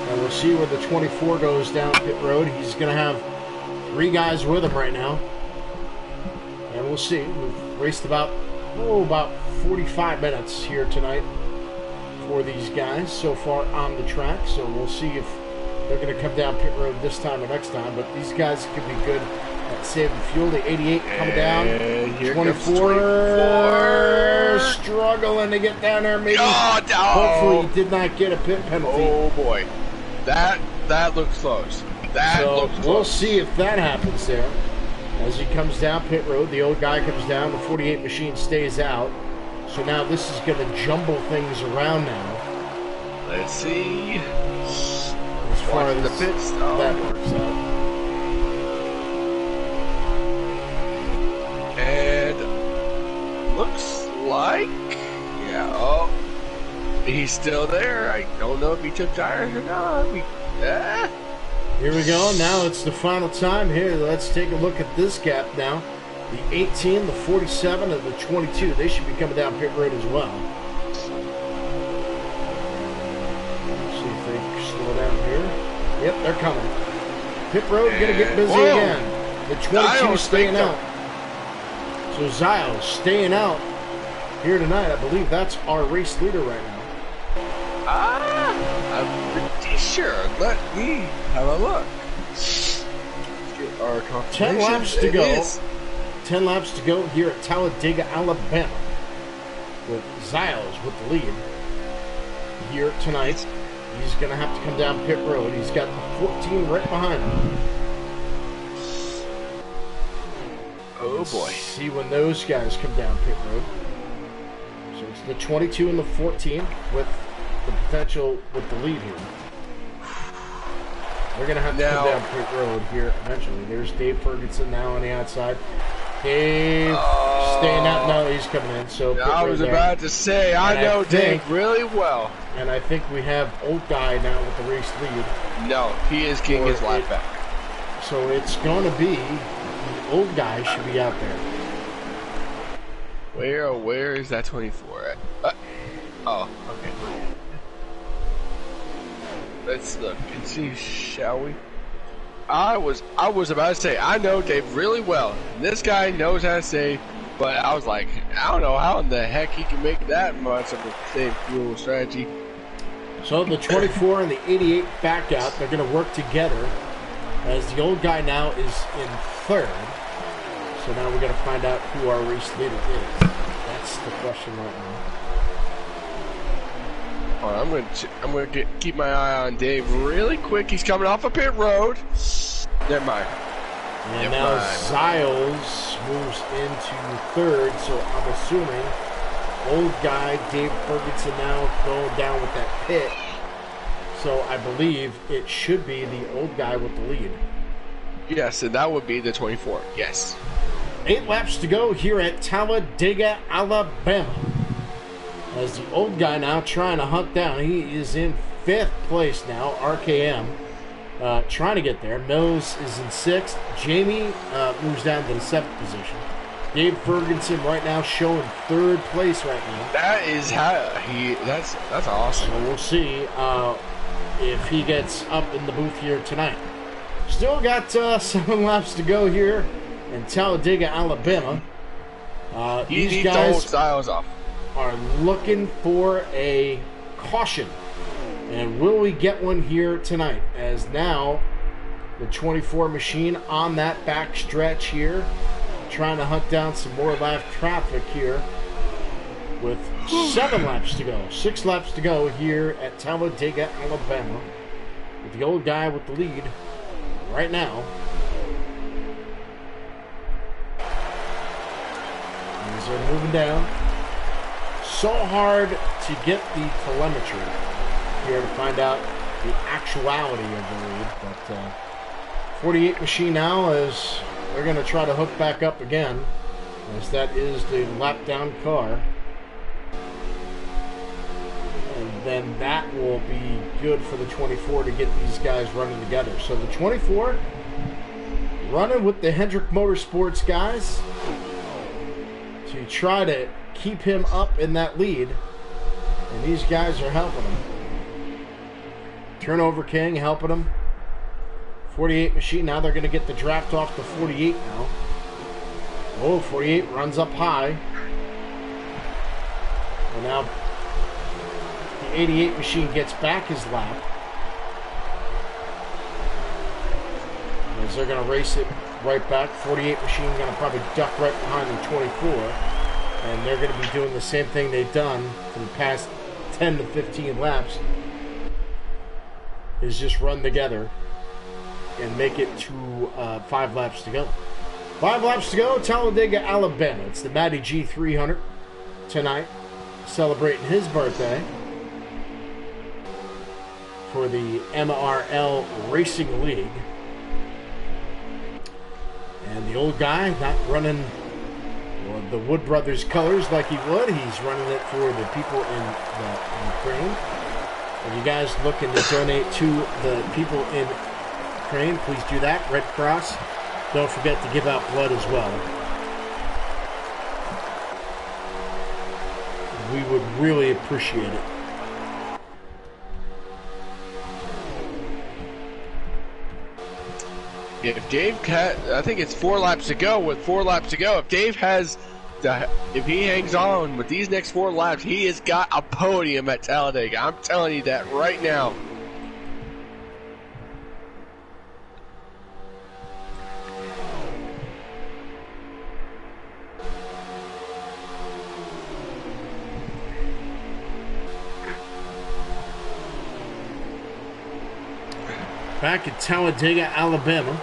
And we'll see where the 24 goes down pit road. He's going to have 3 guys with him right now. And we'll see. We've raced about 45 minutes here tonight for these guys so far on the track. So we'll see if they're going to come down pit road this time or next time. But these guys could be good at saving fuel. The 88 coming down. 24 struggling to get down there. Maybe. Oh, no. Hopefully he did not get a pit penalty. Oh boy, that looks close. We'll see if that happens there. As he comes down pit road, the old guy comes down. The 48 machine stays out. So now this is going to jumble things around now. Let's see. As far as the pit stop that works out. And looks like, yeah, oh, he's still there. I don't know if he took tires or not. Here we go. Now it's the final time here. Let's take a look at this gap now. The 18, the 47, and the 22. They should be coming down pit road as well. Let's see if they slow down here. Yep, they're coming. Pit road going to get busy again. The 22 staying out. So Ziles staying out here tonight. I believe that's our race leader right now. I'm pretty sure. Let me have a look. Let's get our 10 laps to go. 10 laps to go here at Talladega, Alabama. With Ziles with the lead here tonight. He's going to have to come down pit road. He's got the 14 right behind him. Oh boy. See when those guys come down pit road. So it's the 22 and the 14 with the potential with the lead here. They're going to have to come down pit road here eventually. There's Dave Ferguson now on the outside. Dave staying out. No, he's coming in. So I was about to say, I know Dave really well. And I think we have old guy now with the race lead. No, he is getting his lap back. So it's going to be the old guy should be out there. Where is that 24 at? Oh, okay. Let's look and see, shall we? I was about to say, I know Dave really well. This guy knows how to save, but I was like, I don't know how in the heck he can make that much of a save fuel strategy. So the 24 and the 88 back out. They're going to work together as the old guy now is in third. So now we're going to find out who our race leader is. That's the question right now. All right, I'm gonna keep my eye on Dave really quick. He's coming off a pit road. Never mind. And now Ziles moves into third, so I'm assuming old guy Dave Ferguson now going down with that pit. So I believe it should be the old guy with the lead. Yes, and that would be the 24. Yes. 8 laps to go here at Talladega, Alabama. As the old guy now trying to hunt down. He is in 5th place now, RKM. Trying to get there. Mills is in 6th. Jamie moves down to the 7th position. Dave Ferguson right now showing 3rd place right now. That is how that's awesome. So we'll see if he gets up in the booth here tonight. Still got 7 laps to go here in Talladega, Alabama. These guys to hold Styles off. Are looking for a caution. And will we get one here tonight? As now the 24 machine on that back stretch here, trying to hunt down some more live traffic here with 7 laps to go. 6 laps to go here at Talladega, Alabama, with the old guy with the lead right now. These are moving down. So hard to get the telemetry here to find out the actuality of the lead, but 48 machine now is they're going to try to hook back up again, as that is the lap down car, and then that will be good for the 24 to get these guys running together. So the 24 running with the Hendrick Motorsports guys to try to keep him up in that lead, and these guys are helping him. Turnover King helping him. 48 machine, now they're going to get the draft off the 48 now. Oh, 48 runs up high. And now the 88 machine gets back his lap, as they're going to race it right back. 48 machine going to probably duck right behind the 24. And they're going to be doing the same thing they've done for the past 10 to 15 laps, is just run together and make it to 5 laps to go. 5 laps to go, Talladega, Alabama. It's the Matty G 300 tonight, celebrating his birthday for the MRL Racing League. And the old guy not running the Wood Brothers colors like he would. He's running it for the people in Ukraine. If you guys looking to donate to the people in Ukraine, please do that. Red Cross. Don't forget to give out blood as well. We would really appreciate it. If Dave, I think it's 4 laps to go. With 4 laps to go, if Dave if he hangs on with these next 4 laps, he has got a podium at Talladega. I'm telling you that right now. Back at Talladega, Alabama.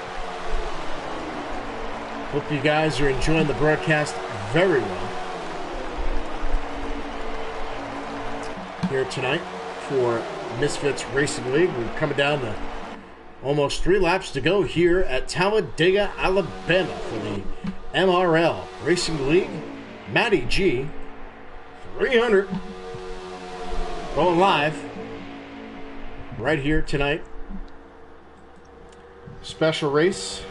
Hope you guys are enjoying the broadcast very well here tonight for Misfits Racing League. We're coming down to almost 3 laps to go here at Talladega, Alabama for the MRL Racing League. Matty G 300 going live right here tonight. Special race.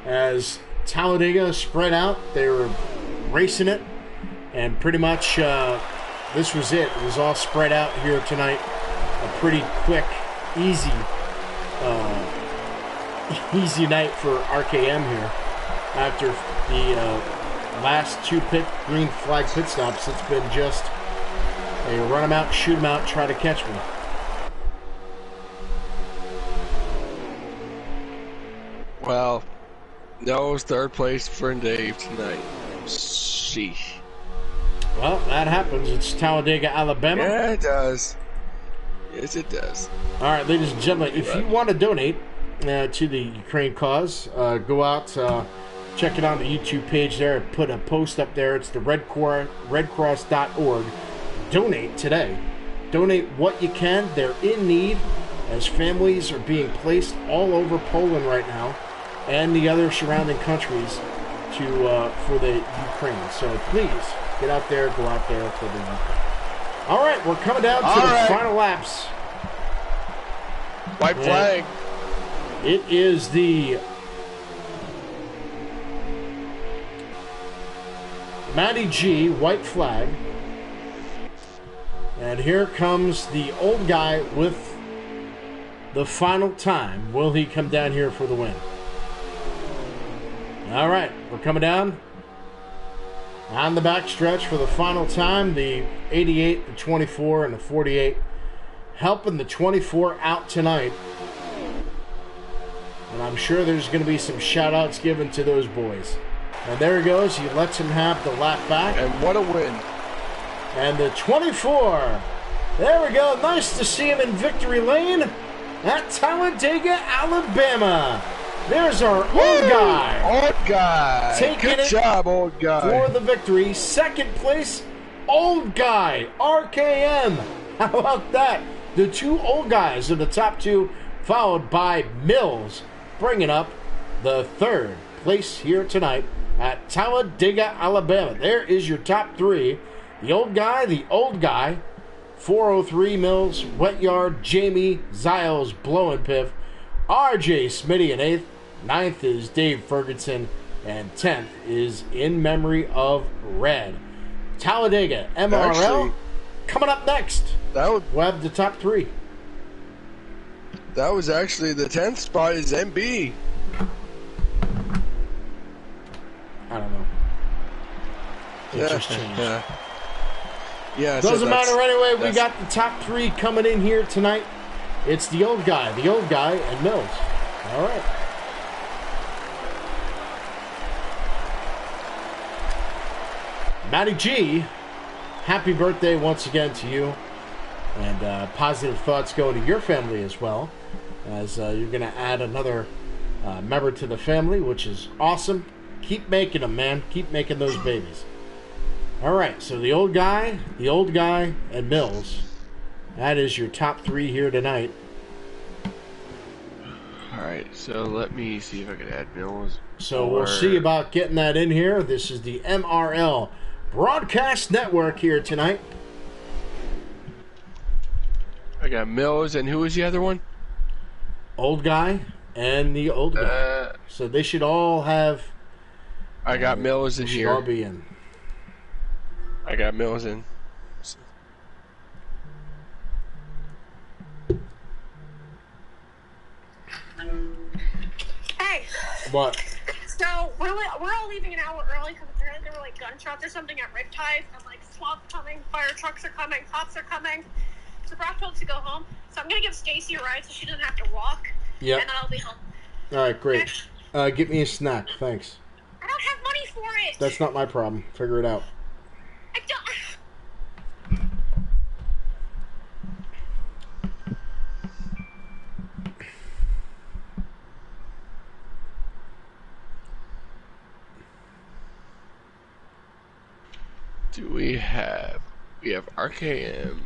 As Talladega spread out, they were racing it, and pretty much this was it. It was all spread out here tonight. A pretty quick, easy night for RKM here. After the last two green flag pit stops, it's been just a run them out, shoot them out, try to catch me. Well, no third place for Dave tonight. Sheesh. Well, that happens. It's Talladega, Alabama. Yeah, it does. Yes, it does. All right, ladies and gentlemen, if you want to donate to the Ukraine cause, go out, check it on the YouTube page there. I put a post up there. It's the redcross.org. Donate today. Donate what you can. They're in need, as families are being placed all over Poland right now and the other surrounding countries for the Ukraine. So please get out there, go out there for the Ukraine. All right, we're coming down to the final laps. White flag. It is the Matty G white flag. And here comes the old guy with the final time. Will he come down here for the win? All right, we're coming down on the back stretch for the final time. The 88, the 24, and the 48 helping the 24 out tonight. And I'm sure there's going to be some shout-outs given to those boys. And there he goes. He lets him have the lap back. And what a win. And the 24. There we go. Nice to see him in victory lane at Talladega, Alabama. There's our old guy. Old guy. Taking Good job, old guy. For the victory. Second place, old guy. RKM. How about that? The two old guys are the top two, followed by Mills, bringing up the third place here tonight at Talladega, Alabama. There is your top three. The old guy, 403 Mills, Wet Yard, Jamie, Ziles, Blow and Piff, RJ Smitty in 8th, 9th is Dave Ferguson, and 10th is In Memory of Red. Talladega, MRL, Actually, coming up next. We'll have the top three. That was actually the 10th spot is MB. I don't know. It just changed. Yeah. Doesn't matter anyway. We got the top three coming in here tonight. It's the old guy, and Mills. All right. Matty G, happy birthday once again to you. And positive thoughts go to your family as well, as you're going to add another member to the family, which is awesome. Keep making them, man. Keep making those babies. All right, so the old guy, and Mills. That is your top three here tonight. All right, so let me see if I can add Mills. So we'll see about getting that in here. This is the MRL Broadcast Network here tonight. I got Mills, and who was the other one? Old guy and the old guy. So they should all have. I got Mills in here. All be in. I got Mills in. Hey. What? So we're all leaving an hour early because apparently there were like gunshots or something at Riptide, and like SWAT coming, fire trucks are coming, cops are coming. So Brock told us to go home. So I'm gonna give Stacy a ride so she doesn't have to walk. Yeah. And then I'll be home. All right, great. Get me a snack, thanks. I don't have money for it. That's not my problem. Figure it out. I don't. We have RKM,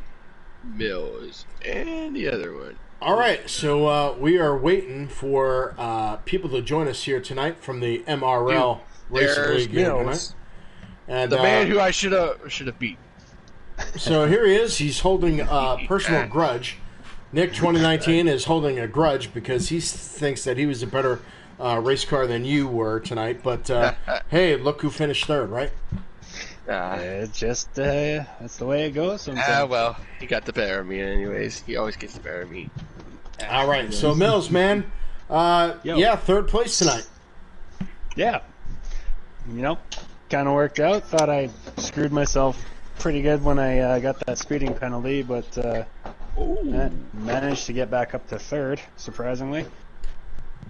Mills, and the other one. All right, so we are waiting for people to join us here tonight from the MRL Racing League here tonight. And the man who I should have beat. So here he is. He's holding a personal grudge. Nick 2019 is holding a grudge because he thinks that he was a better race car than you were tonight. But hey, look who finished third, right? It just that's the way it goes sometimes. Well, he got the better of me anyways. He always gets the better of me. All right, so Mills, man, yeah, third place tonight. Yeah, kind of worked out. Thought I screwed myself pretty good when I got that speeding penalty, but managed to get back up to third, surprisingly.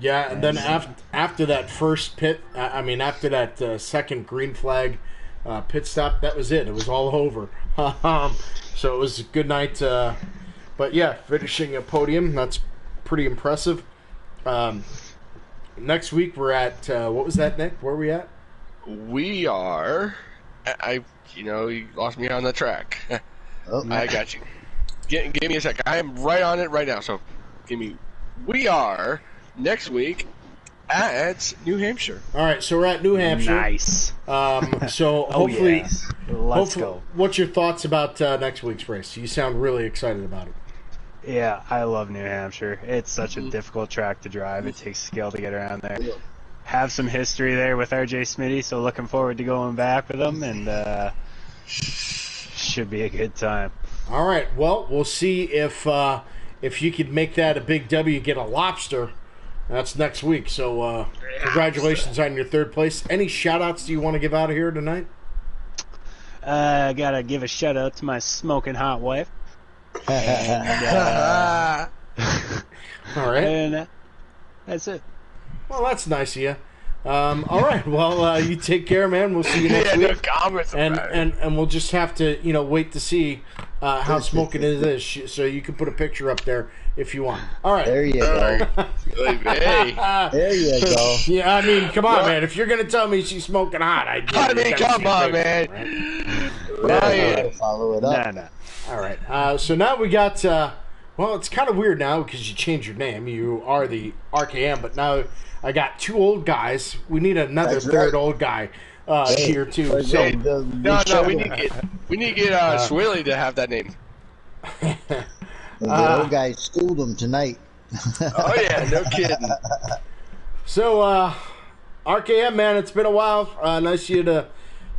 Yeah, and then after that first pit, after that second green flag pit stop, that was it. It was all over. So it was a good night. But yeah, finishing a podium, that's pretty impressive. Next week we're at, what was that, Nick? Where are we at? We are, you lost me on the track. I got you. Give me a sec. I am right on it right now, so we are next week at New Hampshire. All right, so we're at New Hampshire. Nice. So hopefully, Let's go. What's your thoughts about next week's race? You sound really excited about it. Yeah, I love New Hampshire. It's such a difficult track to drive. It takes skill to get around there. Have some history there with RJ Smitty, so looking forward to going back with him, and should be a good time. All right, well, we'll see if you could make that a big W, get a lobster. That's next week. So congratulations on your third place. Any shout-outs do you want to give out of here tonight? I got to give a shout-out to my smoking hot wife. And, all right. And that's it. Well, that's nice of you. All right. Well, you take care, man. We'll see you next week. No comments about it. And we'll just have to, wait to see how smoking it is. So you can put a picture up there if you want. All right. There you go. Hey. There you go. Yeah, I mean, come on, man. If you're gonna tell me she's smoking hot, come on, man. Right. Follow it up. Nah. All right. So now we got. Well, it's kind of weird now because you changed your name. You are the RKM, but now I got two old guys. We need another third old guy here too. So we need to get Swilly to have that name. The old guy schooled him tonight. Oh yeah, no kidding. So RKM, man, it's been a while. Nice of you to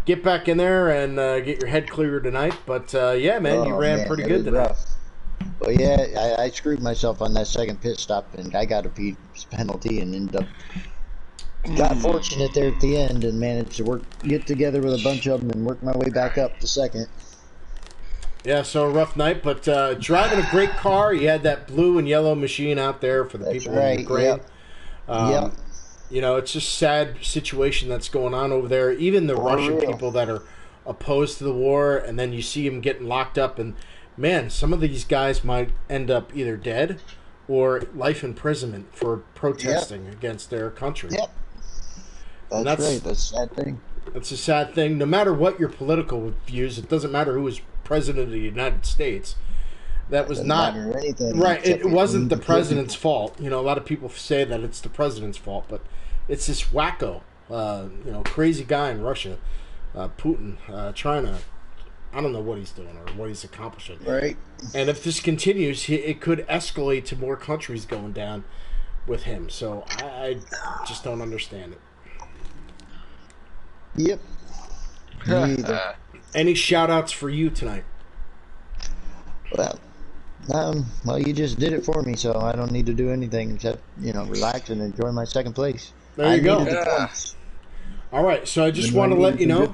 get back in there and get your head cleared tonight. But yeah, man, you ran pretty good tonight. Rough. Well, yeah, I screwed myself on that second pit stop, and I got a penalty and ended up got fortunate there at the end and managed to get together with a bunch of them and work my way back up to second. Yeah, so a rough night, but driving a great car. You had that blue and yellow machine out there for the people in Ukraine. Yep. It's just a sad situation that's going on over there. Even the Russian people that are opposed to the war, and then you see them getting locked up, and man, some of these guys might end up either dead or life imprisonment for protesting against their country. Yep. That's right. That's a sad thing. It's a sad thing. No matter what your political views, it doesn't matter who was president of the United States. That was not right. It wasn't the president's fault. A lot of people say that it's the president's fault, but it's this wacko, crazy guy in Russia, Putin, trying to. I don't know what he's doing or what he's accomplishing. Right. And if this continues, it could escalate to more countries going down with him. So I just don't understand it. Yep. Me either. Any shout-outs for you tonight? Well, you just did it for me, so I don't need to do anything except, relax and enjoy my second place. There you go. All right, so I just want to let you know.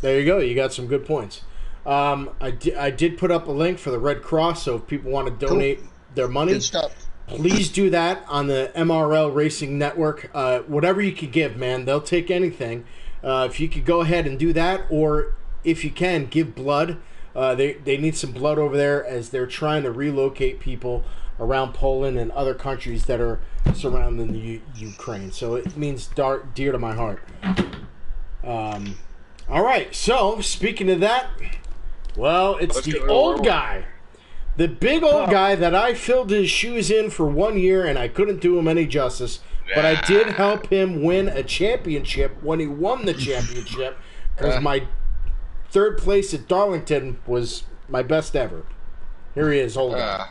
There you go. You got some good points. I did put up a link for the Red Cross, so if people want to donate their money, good stuff. Please do that on the MRL Racing Network. Whatever you could give, man, they'll take anything. If you could go ahead and do that, or if you can, give blood. They need some blood over there as they're trying to relocate people around Poland and other countries that are surrounding the Ukraine. So it means dear to my heart. All right, so speaking of that, well, it's the old guy. The big old guy that I filled his shoes in for 1 year and I couldn't do him any justice. But I did help him win a championship when he won the championship because my third place at Darlington was my best ever. Here he is, old guy.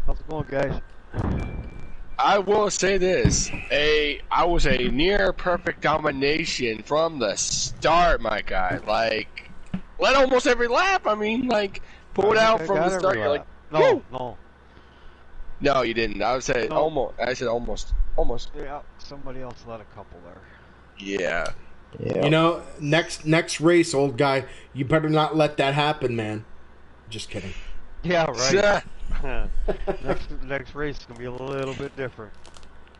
How's it going, guys? I will say this: I was a near perfect domination from the start, my guy. Like, led almost every lap. I mean, like, pulled out from the start. You're like, no, woo! No, you didn't. I would say almost. I said almost. Yeah, somebody else led a couple there. Yeah. You know, next race, old guy, you better not let that happen, man. Just kidding. Yeah, right. next race is gonna be a little bit different.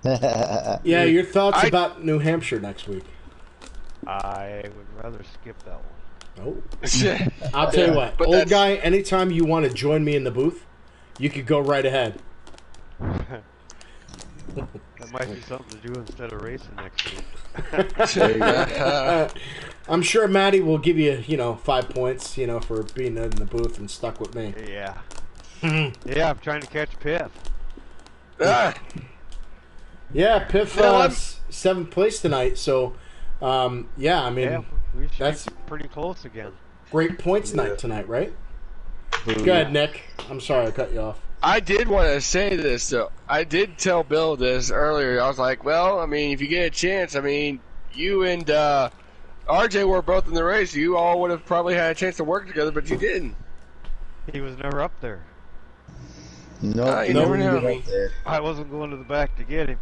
Yeah, your thoughts about New Hampshire next week? I would rather skip that one. Oh. I'll tell you what, old guy, anytime you want to join me in the booth, you could go right ahead. That might be something to do instead of racing next week. I'm sure Maddie will give you, 5 points, for being in the booth and stuck with me. Yeah. Yeah, I'm trying to catch Piff. Yeah, Piff 7th place tonight. So, yeah, I mean, we should that's be pretty close again. Great points night tonight, right? Go ahead, Nick. I'm sorry I cut you off. I did want to say this, though. I did tell Bill this earlier. I was like, well, I mean, if you get a chance, I mean, you and RJ were both in the race. You all would have probably had a chance to work together, but you didn't. He was never up there. No, you never know. I wasn't going to the back to get him.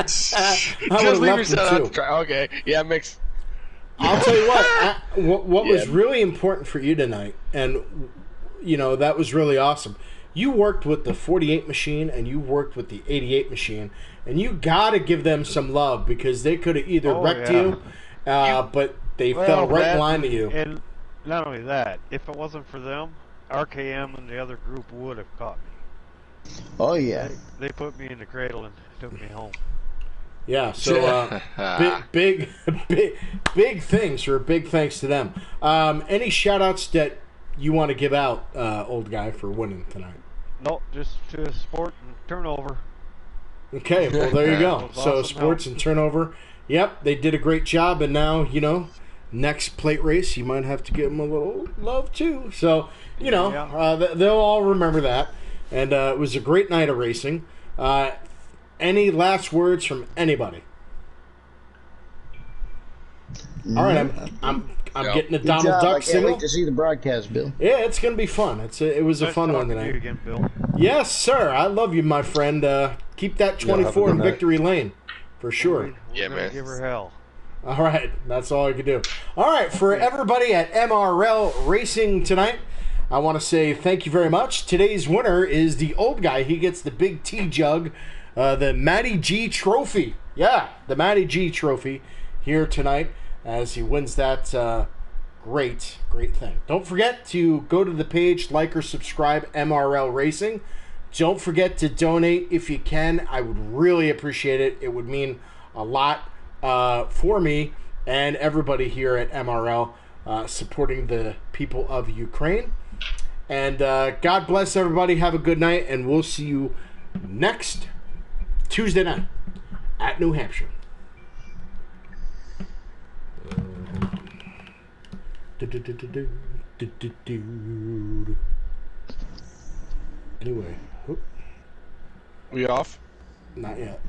Just leave yourself out to try. Okay, yeah, mix. I'll tell you what was really important for you tonight, and that was really awesome. You worked with the 48 machine and you worked with the 88 machine, and you got to give them some love because they could have either wrecked you, but they fell right in line to you. And not only that, if it wasn't for them, RKM and the other group would have caught me. Oh yeah, they put me in the cradle and took me home. Yeah, so big things, or big thanks to them. Any shout-outs that you want to give out, old guy, for winning tonight? No, just to sport and turnover. Okay, well, there you go. So awesome sports and turnover. Yep, they did a great job, and now, next plate race, you might have to give them a little love, too. So, they'll all remember that. And it was a great night of racing. Any last words from anybody? All right, I'm getting a Donald Duck signal. I can't wait to see the broadcast, Bill. Yeah, it's going to be fun. It was a fun one tonight. You again, Bill. Yes, sir. I love you, my friend. Keep that 24 in victory lane, for sure. We're man. Give her hell. All right, that's all I can do. All right, for everybody at MRL Racing tonight, I want to say thank you very much. Today's winner is the old guy. He gets the big tea jug, the Matty G Trophy. Yeah, the Matty G Trophy here tonight as he wins that great thing. Don't forget to go to the page, like or subscribe, MRL Racing. Don't forget to donate if you can. I would really appreciate it. It would mean a lot for me and everybody here at MRL supporting the people of Ukraine. And God bless everybody. Have a good night, and we'll see you next Tuesday night at New Hampshire. Anyway, we off? Not yet.